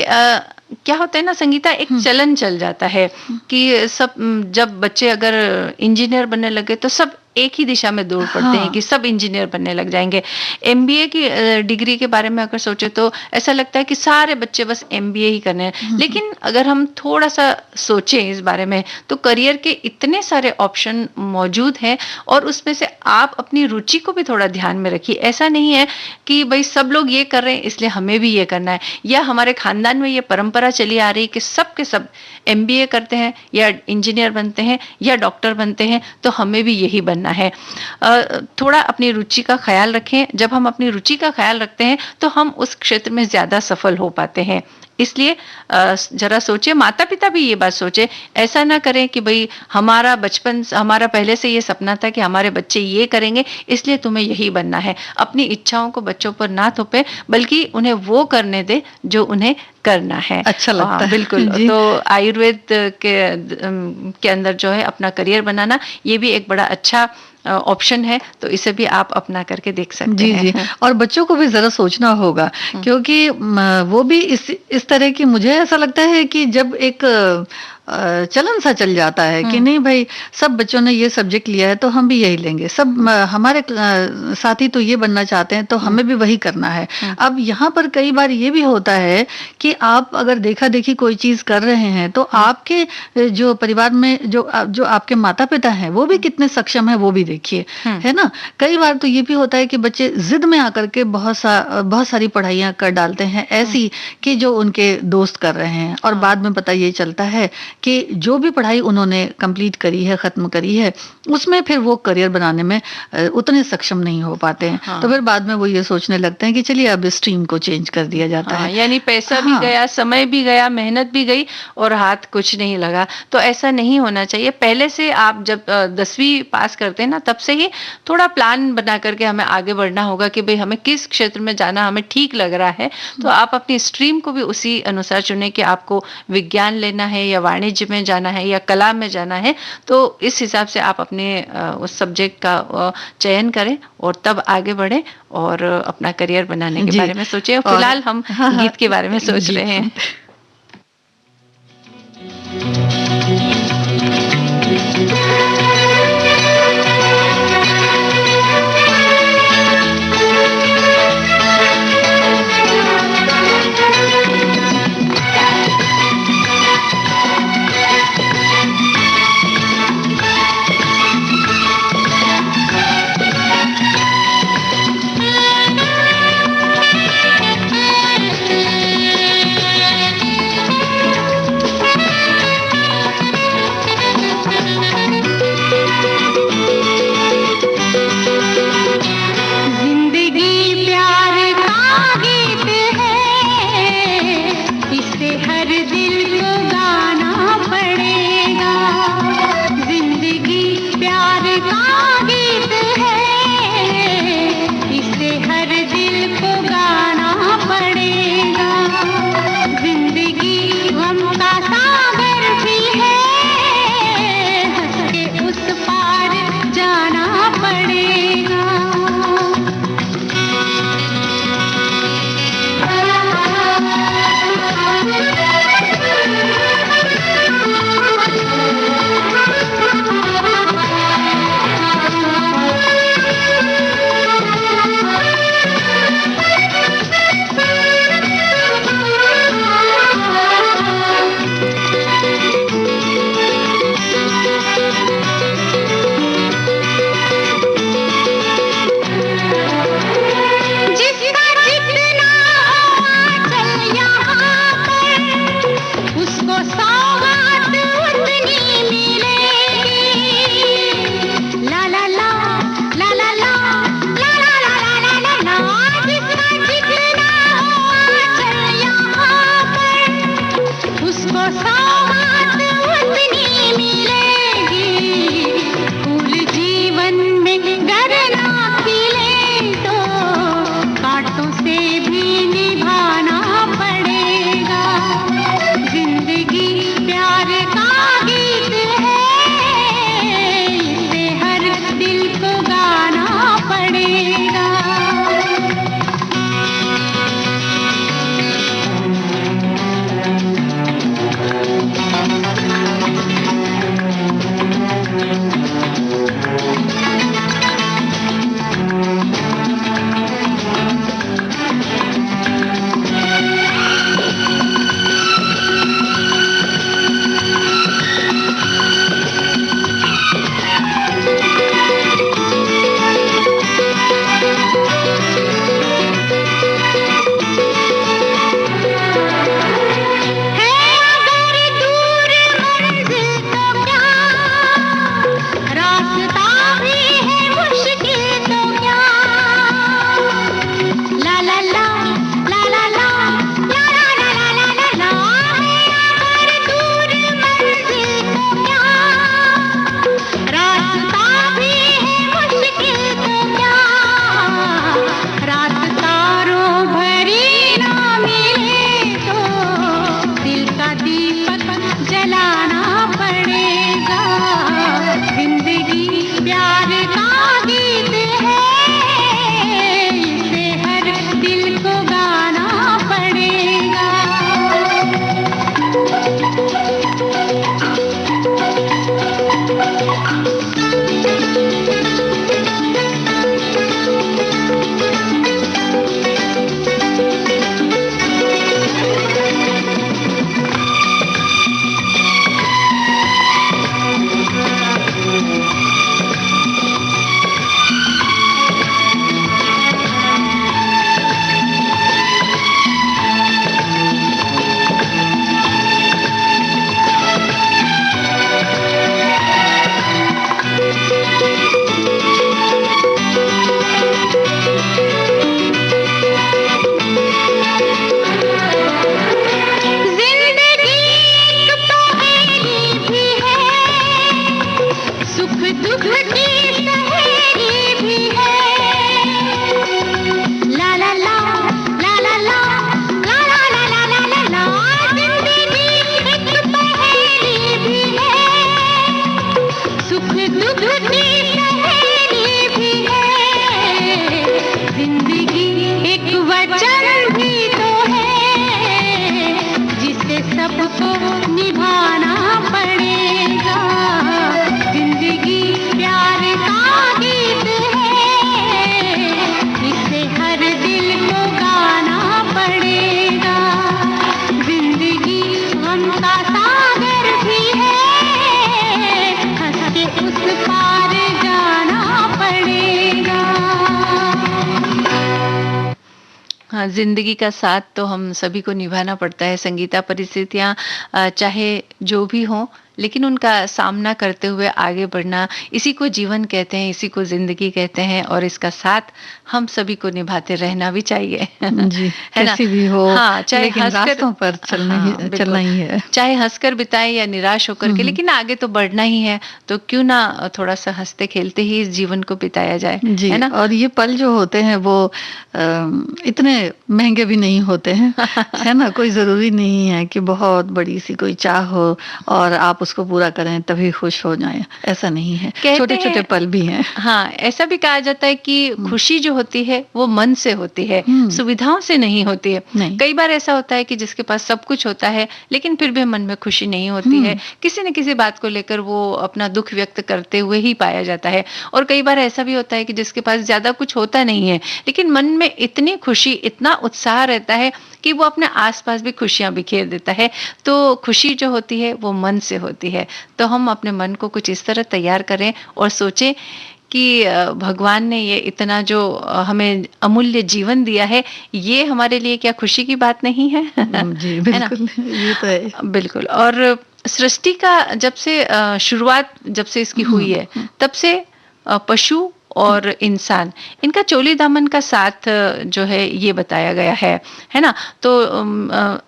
A: क्या होता है ना संगीता, एक चलन चल जाता है कि सब जब बच्चे अगर इंजीनियर बनने लगे तो सब एक ही दिशा में दौड़ पड़ते हैं कि सब इंजीनियर बनने लग जाएंगे। एमबीए की डिग्री के बारे में अगर सोचे तो ऐसा लगता है कि सारे बच्चे बस एमबीए ही करने हैं। लेकिन अगर हम थोड़ा सा सोचें इस बारे में तो करियर के इतने सारे ऑप्शन मौजूद हैं और उसमें से आप अपनी रुचि को भी थोड़ा ध्यान में रखिए। ऐसा नहीं है कि भाई सब लोग ये कर रहे हैं इसलिए हमें भी ये करना है, या हमारे खानदान में ये परंपरा चली आ रही कि सब के सब एमबीए करते हैं या इंजीनियर बनते हैं या डॉक्टर बनते हैं तो हमें भी यही बनना है। थोड़ा अपनी रुचि का ख्याल रखें। जब हम अपनी रुचि का ख्याल रखते हैं तो हम उस क्षेत्र में ज्यादा सफल हो पाते हैं। इसलिए जरा सोचे, माता पिता भी ये बात सोचे। ऐसा ना करें कि भाई हमारा पहले से ये सपना था कि हमारे बच्चे ये करेंगे इसलिए तुम्हें यही बनना है। अपनी इच्छाओं को बच्चों पर ना थोपे बल्कि उन्हें वो करने दे जो उन्हें करना है।
B: अच्छा लगता है।
A: बिल्कुल। तो आयुर्वेद के अंदर जो है अपना करियर बनाना ये भी एक बड़ा अच्छा ऑप्शन है, तो इसे भी आप अपना करके देख सकते हैं।
B: जी। और बच्चों को भी जरा सोचना होगा क्योंकि वो भी इस तरह की, मुझे ऐसा लगता है कि जब एक चलन सा चल जाता है कि नहीं भाई सब बच्चों ने ये सब्जेक्ट लिया है तो हम भी यही लेंगे, सब हमारे साथी तो ये बनना चाहते हैं तो हमें भी वही करना है। अब यहाँ पर कई बार ये भी होता है कि आप अगर देखा देखी कोई चीज कर रहे हैं तो आपके जो परिवार में जो आपके माता पिता हैं वो भी कितने सक्षम है वो भी देखिए, है ना। कई बार तो ये भी होता है कि बच्चे जिद में आकर के बहुत सारी पढ़ाइयाँ कर डालते हैं ऐसी कि जो उनके दोस्त कर रहे हैं, और बाद में पता ये चलता है कि जो भी पढ़ाई उन्होंने कंप्लीट करी है, खत्म करी है, उसमें फिर वो करियर बनाने में उतने सक्षम नहीं हो पाते हैं। तो फिर बाद में वो ये सोचने लगते हैं कि चलिए अब स्ट्रीम को चेंज कर दिया जाता है।
A: यानी पैसा भी गया, समय भी गया, मेहनत भी गई और हाथ कुछ नहीं लगा। तो ऐसा नहीं होना चाहिए। पहले से आप जब 10वीं पास करते हैं ना तब से ही थोड़ा प्लान बना करके हमें आगे बढ़ना होगा कि भाई हमें किस क्षेत्र में जाना हमें ठीक लग रहा है। तो आप अपनी स्ट्रीम को भी उसी अनुसार चुने कि आपको विज्ञान लेना है या वाणिज्य में जाना है या कला में जाना है। तो इस हिसाब से आप अपने उस सब्जेक्ट का चयन करें और तब आगे बढ़े और अपना करियर बनाने के बारे में सोचें। फिलहाल हम गीत के बारे में सोच रहे हैं।
C: उसको सौगात उतनी मिलेगी। फूल जीवन में गर ना खिले तो कांटों से भी निभाना पड़ेगा। जिंदगी प्यार का गीत है, इसे हर दिल को गाना पड़ेगा। है अगर दूर मंजिल तो क्या, रास्ता भी है मुश्किल तो क्या। ला ला ला ला ला ला ला ला ला ला ला ला ला। है अगर दूर मंजिल तो क्या, रास्ता भी है मुश्किल तो क्या। रास्ता रो भरी ना मिले तो दिल का दीपक जलाना पड़ेगा। जिंदगी प्यार का गीत है, इसे हर दिल को गाना पड़ेगा। जिंदगी एक पहेली भी है, सुख दुख की सहेली भी है। ला ला ला ला ला ला ला ला ला ला ला ला ला। जिंदगी एक पहेली भी है, सुख दुख की सहेली भी है। जिंदगी एक वचन भी तो है, जिसे सबको निभाना पड़ेगा। जिंदगी प्यार का गीत है, इसे हर दिल को गाना पड़ेगा। जिंदगी गम का सागर भी है, हंस के उस पार जाना पड़ेगा।
A: हाँ, जिंदगी का साथ तो हम सभी को निभाना पड़ता है। संगीता, परिस्थितियां चाहे जो भी हों, लेकिन उनका सामना करते हुए आगे बढ़ना, इसी को जीवन कहते हैं, इसी को जिंदगी कहते हैं। और इसका साथ हम सभी को निभाते रहना भी चाहिए।
B: जी,
A: है ना?
B: कैसी भी हो,
A: हाँ, चाहे
B: लेकिन
A: हंसकर
B: रास्तों पर चलना
A: बिल्कुल।
B: ही है।
A: चाहे हंसकर बिताए या निराश होकर के, लेकिन आगे तो बढ़ना ही है। तो क्यों ना थोड़ा सा हंसते खेलते ही इस जीवन को बिताया जाए,
B: जी,
A: है ना?
B: और ये पल जो होते हैं वो इतने महंगे भी नहीं होते हैं, है ना? कोई जरूरी नहीं है कि बहुत बड़ी सी कोई चाह हो और आप उसको पूरा करें तभी खुश हो जाएं, ऐसा नहीं है।
A: कहते
B: छोटे छोटे
A: हैं-
B: पल भी हैं।
A: हाँ, ऐसा भी कहा जाता है कि खुशी जो होती है वो मन से होती है, सुविधाओं से नहीं होती है।
B: नहीं।
A: कई बार ऐसा होता है कि जिसके पास सब कुछ होता है लेकिन फिर भी मन में खुशी नहीं होती है, किसी न किसी बात को लेकर वो अपना दुख व्यक्त करते हुए ही पाया जाता है। और कई बार ऐसा भी होता है कि जिसके पास ज्यादा कुछ होता नहीं है लेकिन मन में इतनी खुशी, इतना उत्साह रहता है कि वो अपने आसपास भी खुशियां बिखेर देता है। तो खुशी जो होती है वो मन से होती है। तो हम अपने मन को कुछ इस तरह तैयार करें और सोचें कि भगवान ने ये इतना जो हमें अमूल्य जीवन दिया है, ये हमारे लिए क्या खुशी की बात नहीं है?
B: जी,
A: है ना?
B: बिल्कुल, ये तो है।
A: बिल्कुल। और सृष्टि का जब से शुरुआत जब से इसकी हुई है, तब से पशु और इंसान, इनका चोली दामन का साथ जो है ये बताया गया है ना? तो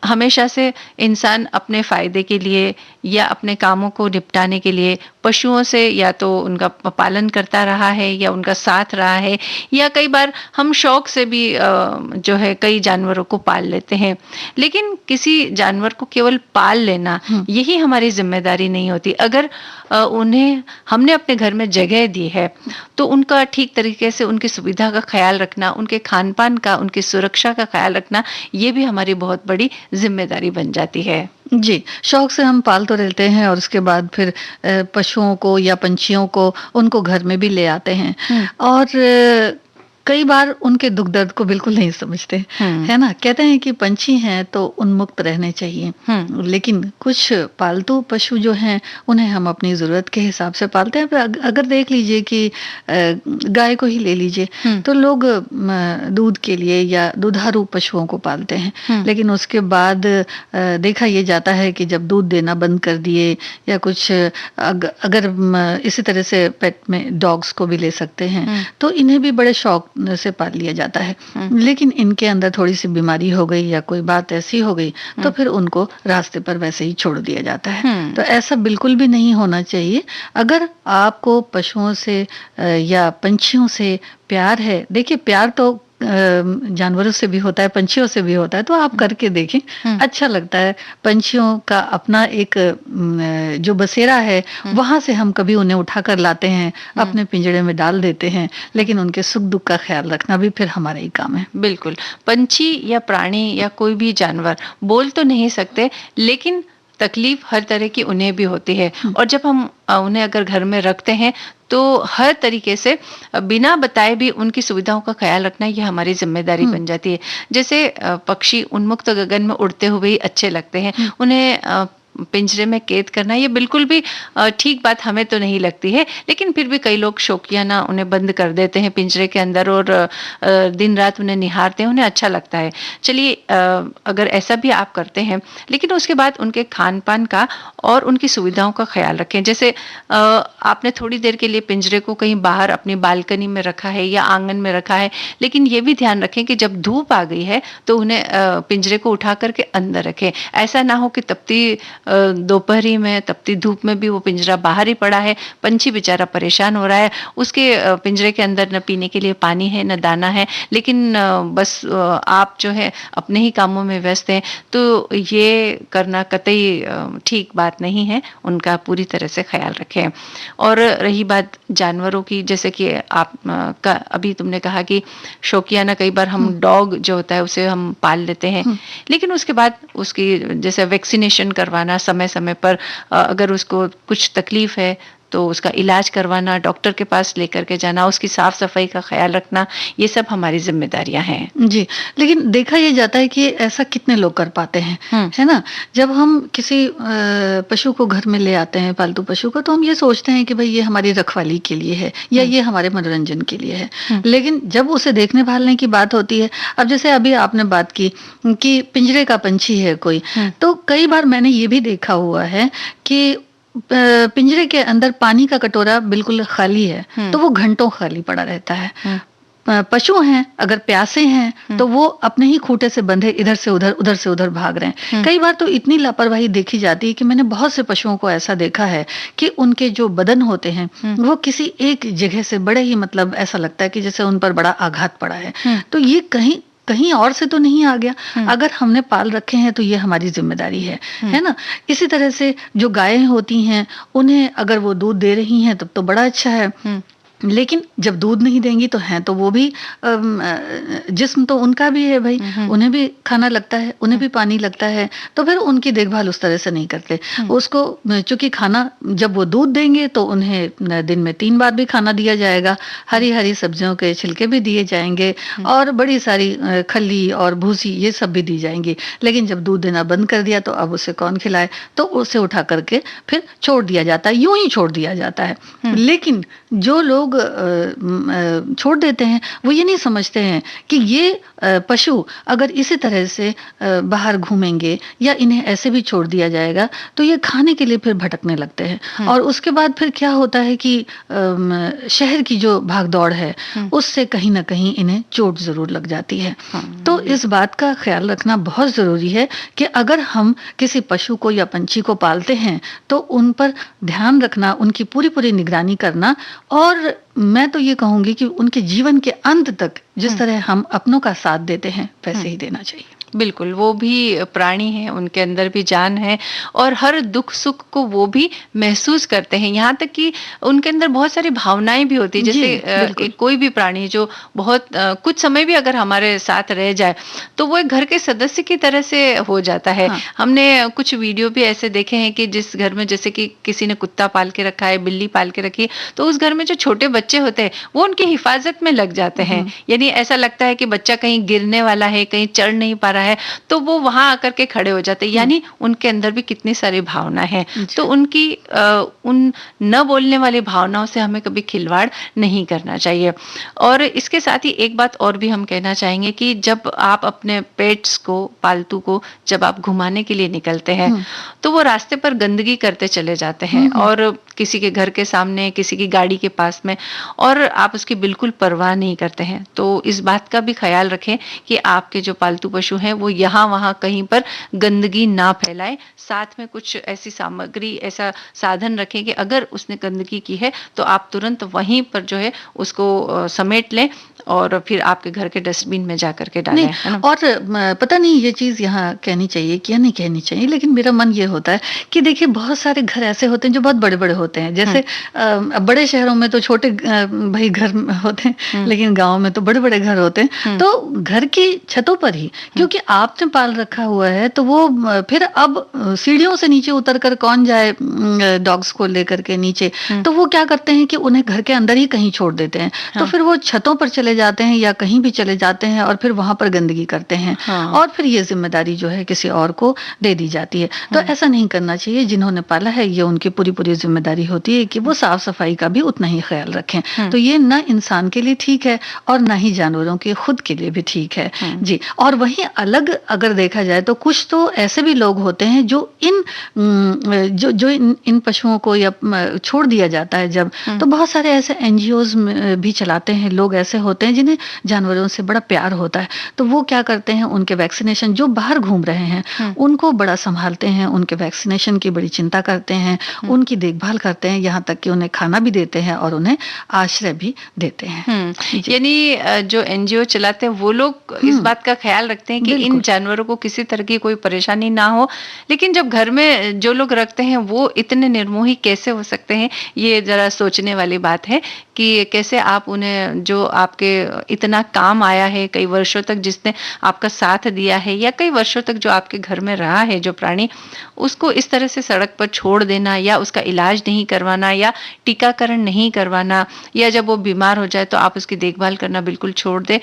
A: हमेशा से इंसान अपने फायदे के लिए या अपने कामों को निपटाने के लिए पशुओं से या तो उनका पालन करता रहा है या उनका साथ रहा है, या कई बार हम शौक से भी जो है कई जानवरों को पाल लेते हैं। लेकिन किसी जानवर को केवल पाल लेना यही हमारी जिम्मेदारी नहीं होती। अगर उन्हें हमने अपने घर में जगह दी है तो उनका ठीक तरीके से उनकी सुविधा का ख्याल रखना, उनके खान पान का, उनकी सुरक्षा का ख्याल रखना, ये भी हमारी बहुत बड़ी जिम्मेदारी बन जाती है।
B: जी, शौक से हम पाल तो लेते हैं और उसके बाद फिर पशुओं को या पंछियों को उनको घर में भी ले आते हैं और कई बार उनके दुख दर्द को बिल्कुल नहीं समझते, है ना? कहते हैं कि पंछी हैं तो उन्मुक्त रहने चाहिए, लेकिन कुछ पालतू पशु जो हैं उन्हें हम अपनी ज़रूरत के हिसाब से पालते हैं। अगर देख लीजिए कि गाय को ही ले लीजिए तो लोग दूध के लिए या दुधारू पशुओं को पालते हैं, लेकिन उसके बाद देखा ये जाता है कि जब दूध देना बंद कर दिए या कुछ अगर इसी तरह से पेट में डॉग्स को भी ले सकते हैं तो इन्हें भी बड़े शौक से पाल लिया जाता है, लेकिन इनके अंदर थोड़ी सी बीमारी हो गई या कोई बात ऐसी हो गई तो फिर उनको रास्ते पर वैसे ही छोड़ दिया जाता है। तो ऐसा बिल्कुल भी नहीं होना चाहिए। अगर आपको पशुओं से या पंछियों से प्यार है, देखिए प्यार तो जानवरों से भी होता है, पंछियों से भी होता है, तो आप करके देखें, अच्छा लगता है। पंछियों का अपना एक जो बसेरा है वहां से हम कभी उन्हें उठाकर लाते हैं, अपने पिंजड़े में डाल देते हैं, लेकिन उनके सुख दुख का ख्याल रखना भी फिर हमारा ही काम है।
A: बिल्कुल, पंछी या प्राणी या कोई भी जानवर बोल तो नहीं सकते, लेकिन तकलीफ हर तरह की उन्हें भी होती है, और जब हम उन्हें अगर घर में रखते हैं तो हर तरीके से बिना बताए भी उनकी सुविधाओं का ख्याल रखना ये हमारी जिम्मेदारी बन जाती है। जैसे पक्षी उन्मुक्त गगन में उड़ते हुए ही अच्छे लगते हैं, उन्हें पिंजरे में कैद करना ये बिल्कुल भी ठीक बात हमें तो नहीं लगती है, लेकिन फिर भी कई लोग शौकियाना उन्हें बंद कर देते हैं पिंजरे के अंदर और दिन रात उन्हें निहारते हैं, उन्हें अच्छा लगता है। चलिए, अगर ऐसा भी आप करते हैं, लेकिन उसके बाद उनके खान पान का और उनकी सुविधाओं का ख्याल रखें। जैसे आपने थोड़ी देर के लिए पिंजरे को कहीं बाहर अपनी बालकनी में रखा है या आंगन में रखा है, लेकिन ये भी ध्यान रखें कि जब धूप आ गई है तो उन्हें पिंजरे को उठा करके अंदर रखें। ऐसा ना हो कि तपती दोपहरी में, तपती धूप में भी वो पिंजरा बाहर ही पड़ा है, पंछी बेचारा परेशान हो रहा है, उसके पिंजरे के अंदर न पीने के लिए पानी है न दाना है, लेकिन बस आप जो है अपने ही कामों में व्यस्त हैं, तो ये करना कतई ठीक बात नहीं है। उनका पूरी तरह से ख्याल रखें। और रही बात जानवरों की, जैसे कि आप का अभी तुमने कहा कि शौकियाना कई बार हम डॉग जो होता है उसे हम पाल लेते हैं, लेकिन उसके बाद उसकी जैसे वैक्सीनेशन करवाना समय समय पर, अगर उसको कुछ तकलीफ है तो उसका इलाज करवाना, डॉक्टर के पास लेकर के जाना, उसकी साफ सफाई का ख्याल रखना, ये सब हमारी जिम्मेदारियां हैं।
B: जी, लेकिन देखा ये जाता है कि ऐसा कितने लोग कर पाते हैं, है ना? जब हम किसी पशु को घर में ले आते हैं, पालतू पशु को, तो हम ये सोचते हैं कि भाई ये हमारी रखवाली के लिए है या ये हमारे मनोरंजन के लिए है, लेकिन जब उसे देखने भालने की बात होती है, अब जैसे अभी आपने बात की कि पिंजरे का पंछी है कोई, तो कई बार मैंने ये भी देखा हुआ है कि पिंजरे के अंदर पानी का कटोरा बिल्कुल खाली है तो वो घंटों खाली पड़ा रहता है। पशु हैं, अगर प्यासे हैं तो वो अपने ही खूंटे से बंधे इधर से उधर भाग रहे हैं। कई बार तो इतनी लापरवाही देखी जाती है कि मैंने बहुत से पशुओं को ऐसा देखा है कि उनके जो बदन होते हैं वो किसी एक जगह से बड़े ही, मतलब ऐसा लगता है कि जैसे उन पर बड़ा आघात पड़ा है। तो ये कहीं और से तो नहीं आ गया। अगर हमने पाल रखे हैं तो ये हमारी जिम्मेदारी है ना? इसी तरह से जो गायें होती हैं, उन्हें अगर वो दूध दे रही हैं तब तो बड़ा अच्छा है, लेकिन जब दूध नहीं देंगी तो हैं तो वो भी जिस्म तो उनका भी है भाई, उन्हें भी खाना लगता है, उन्हें भी पानी लगता है, तो फिर उनकी देखभाल उस तरह से नहीं करते। उसको चूंकि खाना जब वो दूध देंगे तो उन्हें दिन में 3 बार भी खाना दिया जाएगा, हरी हरी सब्जियों के छिलके भी दिए जाएंगे और बड़ी सारी खल्ली और भूसी ये सब भी दी जाएंगी। लेकिन जब दूध देना बंद कर दिया तो अब उसे कौन खिलाए, तो उसे उठा करके फिर छोड़ दिया जाता है, यूं ही छोड़ दिया जाता है। लेकिन जो लोग लोग छोड़ देते हैं, वो ये नहीं समझते हैं कि ये पशु अगर इसी तरह से बाहर घूमेंगे या इन्हें ऐसे भी छोड़ दिया जाएगा तो ये खाने के लिए फिर भटकने लगते हैं और उसके बाद फिर क्या होता है कि शहर की जो भागदौड़ है उससे कहीं ना कहीं इन्हें चोट जरूर लग जाती है। तो इस बात का ख्याल रखना बहुत जरूरी है कि अगर हम किसी पशु को या पंछी को पालते हैं तो उन पर ध्यान रखना, उनकी पूरी पूरी निगरानी करना, और मैं तो ये कहूंगी कि उनके जीवन के अंत तक जिस तरह हम अपनों का साथ देते हैं वैसे ही देना चाहिए।
A: बिल्कुल, वो भी प्राणी हैं, उनके अंदर भी जान है और हर दुख सुख को वो भी महसूस करते हैं। यहाँ तक कि उनके अंदर बहुत सारी भावनाएं भी होती है, जैसे एक कोई भी प्राणी जो बहुत कुछ समय भी अगर हमारे साथ रह जाए तो वो एक घर के सदस्य की तरह से हो जाता है।
B: हाँ।
A: हमने कुछ वीडियो भी ऐसे देखे हैं कि जिस घर में जैसे कि किसी ने कुत्ता पाल के रखा है, बिल्ली पाल के रखी है, तो उस घर में जो छोटे बच्चे होते हैं वो उनकी हिफाजत में लग जाते हैं। यानी ऐसा लगता है कि बच्चा कहीं गिरने वाला है, कहीं चढ़ नहीं पा रहा है, तो वो वहां आकर के खड़े हो जाते हैं। यानी उनके अंदर भी कितनी सारी भावना है। तो उनकी उन न बोलने वाली भावनाओं से हमें कभी खिलवाड़ नहीं करना चाहिए। और इसके साथ ही एक बात और भी हम कहना चाहेंगे कि जब आप अपने पेट्स को, पालतू को जब आप घुमाने के लिए निकलते हैं तो वो रास्ते पर गंदगी करते चले जाते हैं और किसी के घर के सामने, किसी की गाड़ी के पास में, और आप उसकी बिल्कुल परवाह नहीं करते हैं। तो इस बात का भी ख्याल रखें कि आपके जो पालतू पशु हैं वो यहाँ वहाँ कहीं पर गंदगी ना फैलाए। साथ में कुछ ऐसी सामग्री, ऐसा साधन रखें कि अगर उसने गंदगी की है तो आप तुरंत वहीं पर जो है उसको समेट लें और फिर आपके घर के डस्टबिन में जा करके डालें,
B: नहीं,
A: है ना?
B: और पता नहीं ये चीज यहाँ कहनी चाहिए कि या नहीं कहनी चाहिए, लेकिन मेरा मन ये होता है कि देखिए बहुत सारे घर ऐसे होते हैं जो बहुत बड़े बड़े होते हैं। जैसे बड़े शहरों में तो छोटे भाई घर होते हैं, लेकिन गांव में तो बड़े बड़े घर होते हैं। तो घर की छतों पर ही, क्योंकि आपने पाल रखा हुआ है, तो वो फिर अब सीढ़ियों से नीचे उतर कर कौन जाए डॉग्स को लेकर के नीचे, तो वो क्या करते हैं कि उन्हें घर के अंदर ही कहीं छोड़ देते हैं। तो फिर वो छतों पर चले जाते हैं या कहीं भी चले जाते हैं और फिर वहां पर गंदगी करते हैं और फिर ये जिम्मेदारी जो है किसी और को दे दी जाती है। तो ऐसा नहीं करना चाहिए। जिन्होंने पाला है ये उनकी पूरी पूरी जिम्मेदारी होती है कि वो साफ सफाई का भी उतना ही ख्याल रखें। तो ये न इंसान के लिए ठीक है और ना ही जानवरों के खुद के लिए भी ठीक है जी। और वहीं अलग अगर देखा जाए तो कुछ तो ऐसे भी लोग होते हैं जो इन पशुओं को या छोड़ दिया जाता है जब, तो बहुत सारे ऐसे एनजीओज भी चलाते हैं। लोग ऐसे होते हैं जिन्हें जानवरों से बड़ा प्यार होता है, तो वो क्या करते हैं, उनके वैक्सीनेशन, जो बाहर घूम रहे हैं उनको बड़ा संभालते हैं, उनके वैक्सीनेशन की बड़ी चिंता करते हैं, उनकी देखभाल करते हैं, यहाँ तक कि उन्हें खाना भी देते हैं और उन्हें आश्रय भी देते हैं।
A: यानी जो एनजीओ चलाते हैं वो लोग इस बात का ख्याल रखते हैं कि इन जानवरों को किसी तरह की कोई परेशानी ना हो। लेकिन जब घर में जो लोग रखते हैं वो इतने निर्मोही कैसे हो सकते हैं, ये जरा सोचने वाली बात है कि कैसे आप उन्हें, जो आपके इतना काम आया है, कई वर्षों तक जिसने आपका साथ दिया है या कई वर्षों तक जो आपके घर में रहा है जो प्राणी, उसको इस तरह से सड़क पर छोड़ देना या उसका इलाज नहीं करवाना या टीकाकरण नहीं करवाना, या जब वो बीमार हो जाए तो आप उसकी देखभाल करना बिल्कुल छोड़ दें,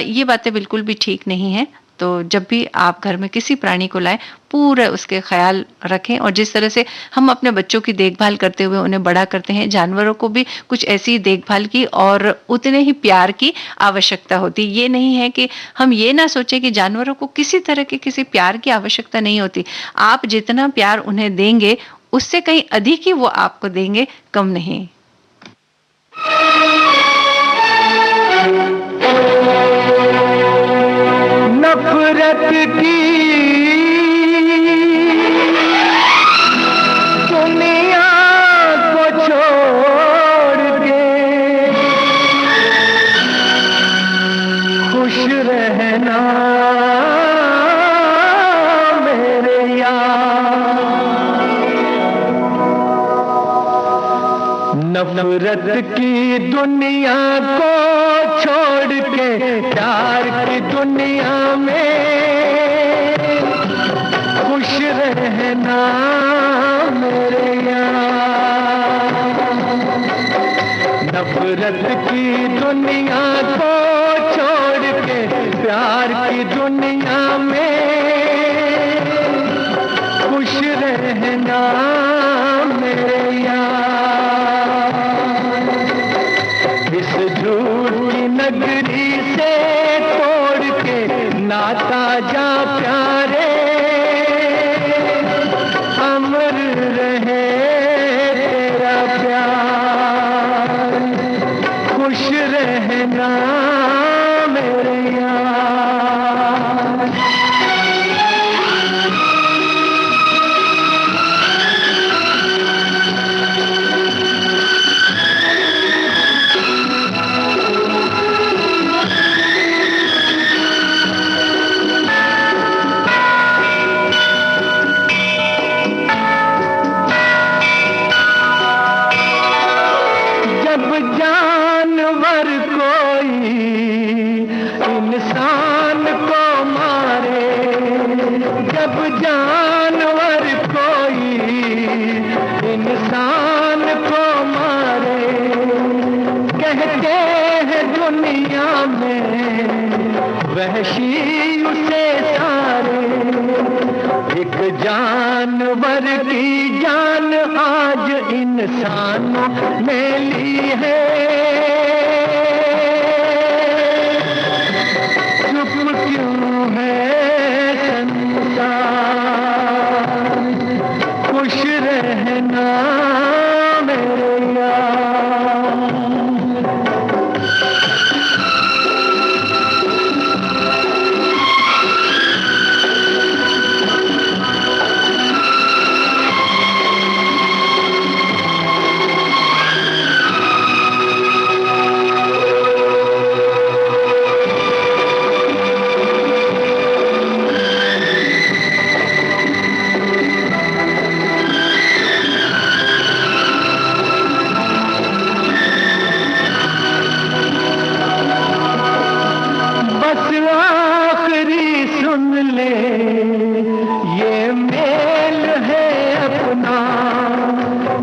A: ये बातें बिल्कुल भी ठीक नहीं है। तो जब भी आप घर में किसी प्राणी को लाएं पूरा उसके ख्याल रखें, और जिस तरह से हम अपने बच्चों की देखभाल करते हुए उन्हें बड़ा करते हैं, जानवरों को भी कुछ ऐसी देखभाल की और उतने ही प्यार की आवश्यकता होती। ये नहीं है कि हम ये ना सोचें कि जानवरों को किसी तरह के किसी प्यार की आवश्यकता नहीं होती। आप जितना प्यार उन्हें देंगे उससे कहीं अधिक ही वो आपको देंगे, कम नहीं।
D: नफरत की दुनिया को छोड़ के खुश रहना मेरे यार। नफरत की दुनिया को छोड़ के प्यार की दुनिया में खुश रहना मेरे यार। नफरत की दुनिया को छोड़ के प्यार की दुनिया में खुश रहना मेरे यार।
E: है तेरा प्यार, खुश रहना मेरे यार। जब जानवर कोई इंसान को मारे, जब जानवर कोई इंसान को मारे, कहते हैं दुनिया में वहशी उसे सारे। एक जानवर की जान आज इंसानों ने ली है, चुप क्यों है संसार, खुश रहना मेरे यार। बस आखिरी सुन ले ये मेल है अपना,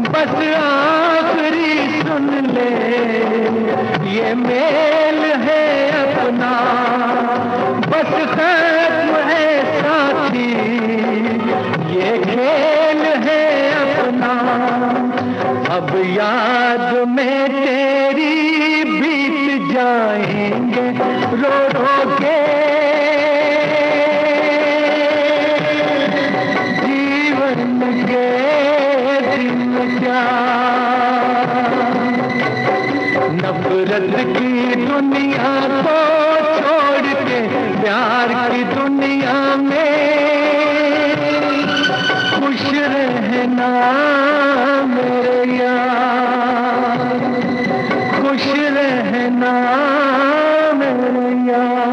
E: बस आखिरी सुन ले ये मेल है अपना, बस खत्म है साथी ये खेल है अपना। अब याद में तेरी बीत जाएंगे रो रो के जीवन के दिन क्या। नफरत की दुनिया को छोड़ के प्यार की दुनिया में खुश रहना मेरे यार, खुश रहना मेरे यार।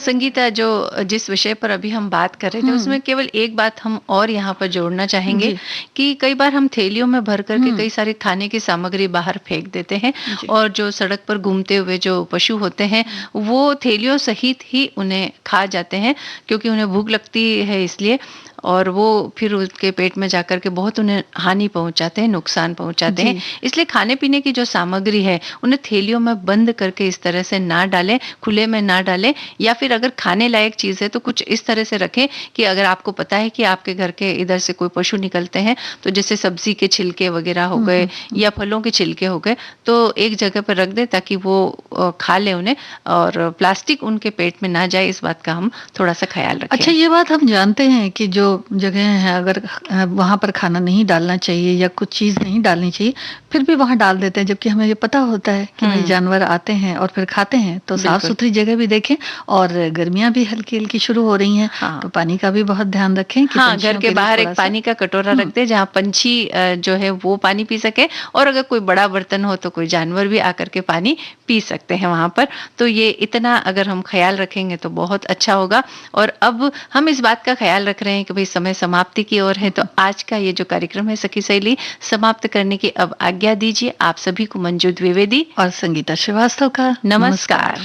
A: संगीता, जो जिस विषय पर अभी हम बात कर रहे थे उसमें केवल एक बात हम और यहाँ पर जोड़ना चाहेंगे कि कई बार हम थैलियों में भर करके कई सारी खाने की सामग्री बाहर फेंक देते हैं, और जो सड़क पर घूमते हुए जो पशु होते हैं वो थैलियों सहित ही उन्हें खा जाते हैं, क्योंकि उन्हें भूख लगती है इसलिए, और वो फिर उसके पेट में जाकर के बहुत उन्हें हानि पहुंचाते हैं, नुकसान पहुंचाते हैं। इसलिए खाने पीने की जो सामग्री है उन्हें थैलियों में बंद करके इस तरह से ना डालें, खुले में ना डालें, या फिर अगर खाने लायक चीज़ है तो कुछ इस तरह से रखें कि अगर आपको पता है कि आपके घर के इधर से कोई पशु निकलते हैं, तो जैसे सब्जी के छिलके वगैरह हो गए या फलों के छिलके हो गए, तो एक जगह पर रख दें ताकि वो खा ले उन्हें, और प्लास्टिक उनके पेट में ना जाए, इस बात का हम थोड़ा सा ख्याल रखें।
B: अच्छा, ये बात हम जानते हैं कि जो जगह है अगर वहां पर खाना नहीं डालना चाहिए या कुछ चीज नहीं डालनी चाहिए, फिर भी वहां डाल देते हैं, जबकि हमें ये पता होता है कि भाई जानवर आते हैं और फिर खाते हैं। तो साफ सुथरी जगह भी देखें, और गर्मियां भी हल्की हल्की शुरू हो रही हैं, तो पानी का भी बहुत ध्यान रखें कि
A: घर के बाहर एक पानी का कटोरा रख दे जहाँ पंछी जो है वो पानी पी सके, और अगर कोई बड़ा बर्तन हो तो कोई जानवर भी आकर के पानी पी सकते हैं वहां पर। तो ये इतना अगर हम ख्याल रखेंगे तो बहुत अच्छा होगा। और अब हम इस बात का ख्याल रख रहे हैं कि भाई समय समाप्ति की ओर है, तो आज का ये जो कार्यक्रम है सखी सहेली समाप्त करने की अब आज्ञा दीजिए। आप सभी को मंजू द्विवेदी
B: और संगीता श्रीवास्तव का
A: नमस्कार।